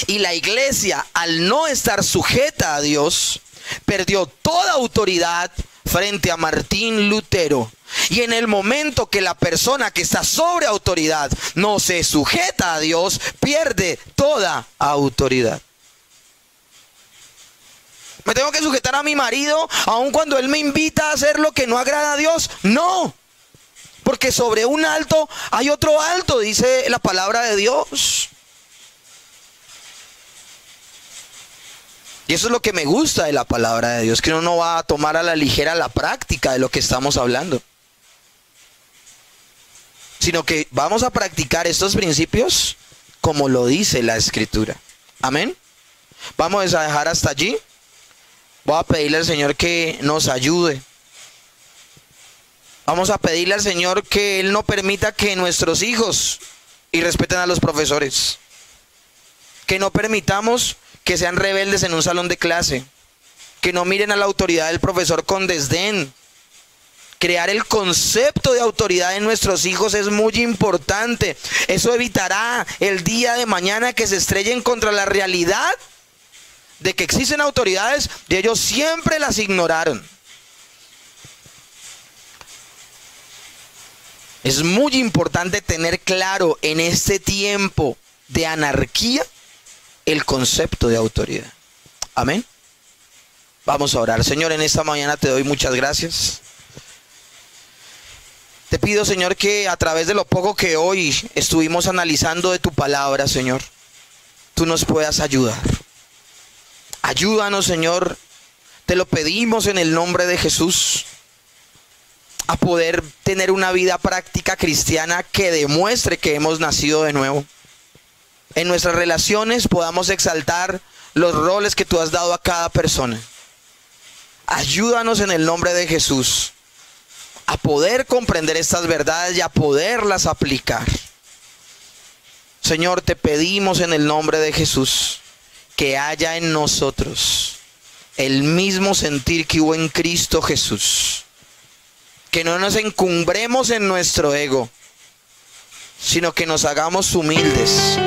Y la iglesia, al no estar sujeta a Dios, perdió toda autoridad frente a Martín Lutero. Y en el momento que la persona que está sobre autoridad no se sujeta a Dios, pierde toda autoridad. ¿Me tengo que sujetar a mi marido aun cuando él me invita a hacer lo que no agrada a Dios? No, porque sobre un alto hay otro alto, dice la palabra de Dios. Y eso es lo que me gusta de la palabra de Dios, que uno no va a tomar a la ligera la práctica de lo que estamos hablando, sino que vamos a practicar estos principios como lo dice la Escritura. Amén. Vamos a dejar hasta allí. Voy a pedirle al Señor que nos ayude. Vamos a pedirle al Señor que Él no permita que nuestros hijos irrespeten a los profesores. Que no permitamos que sean rebeldes en un salón de clase. Que no miren a la autoridad del profesor con desdén. Crear el concepto de autoridad en nuestros hijos es muy importante. Eso evitará el día de mañana que se estrellen contra la realidad de que existen autoridades y ellos siempre las ignoraron. Es muy importante tener claro en este tiempo de anarquía el concepto de autoridad. Amén. Vamos a orar. Señor, en esta mañana te doy muchas gracias. Te pido, Señor, que a través de lo poco que hoy estuvimos analizando de tu palabra, Señor, tú nos puedas ayudar. Ayúdanos, Señor, te lo pedimos en el nombre de Jesús, a poder tener una vida práctica cristiana que demuestre que hemos nacido de nuevo. En nuestras relaciones podamos exaltar los roles que tú has dado a cada persona. Ayúdanos en el nombre de Jesús a poder comprender estas verdades y a poderlas aplicar. Señor, te pedimos en el nombre de Jesús que haya en nosotros el mismo sentir que hubo en Cristo Jesús. Que no nos encumbremos en nuestro ego, sino que nos hagamos humildes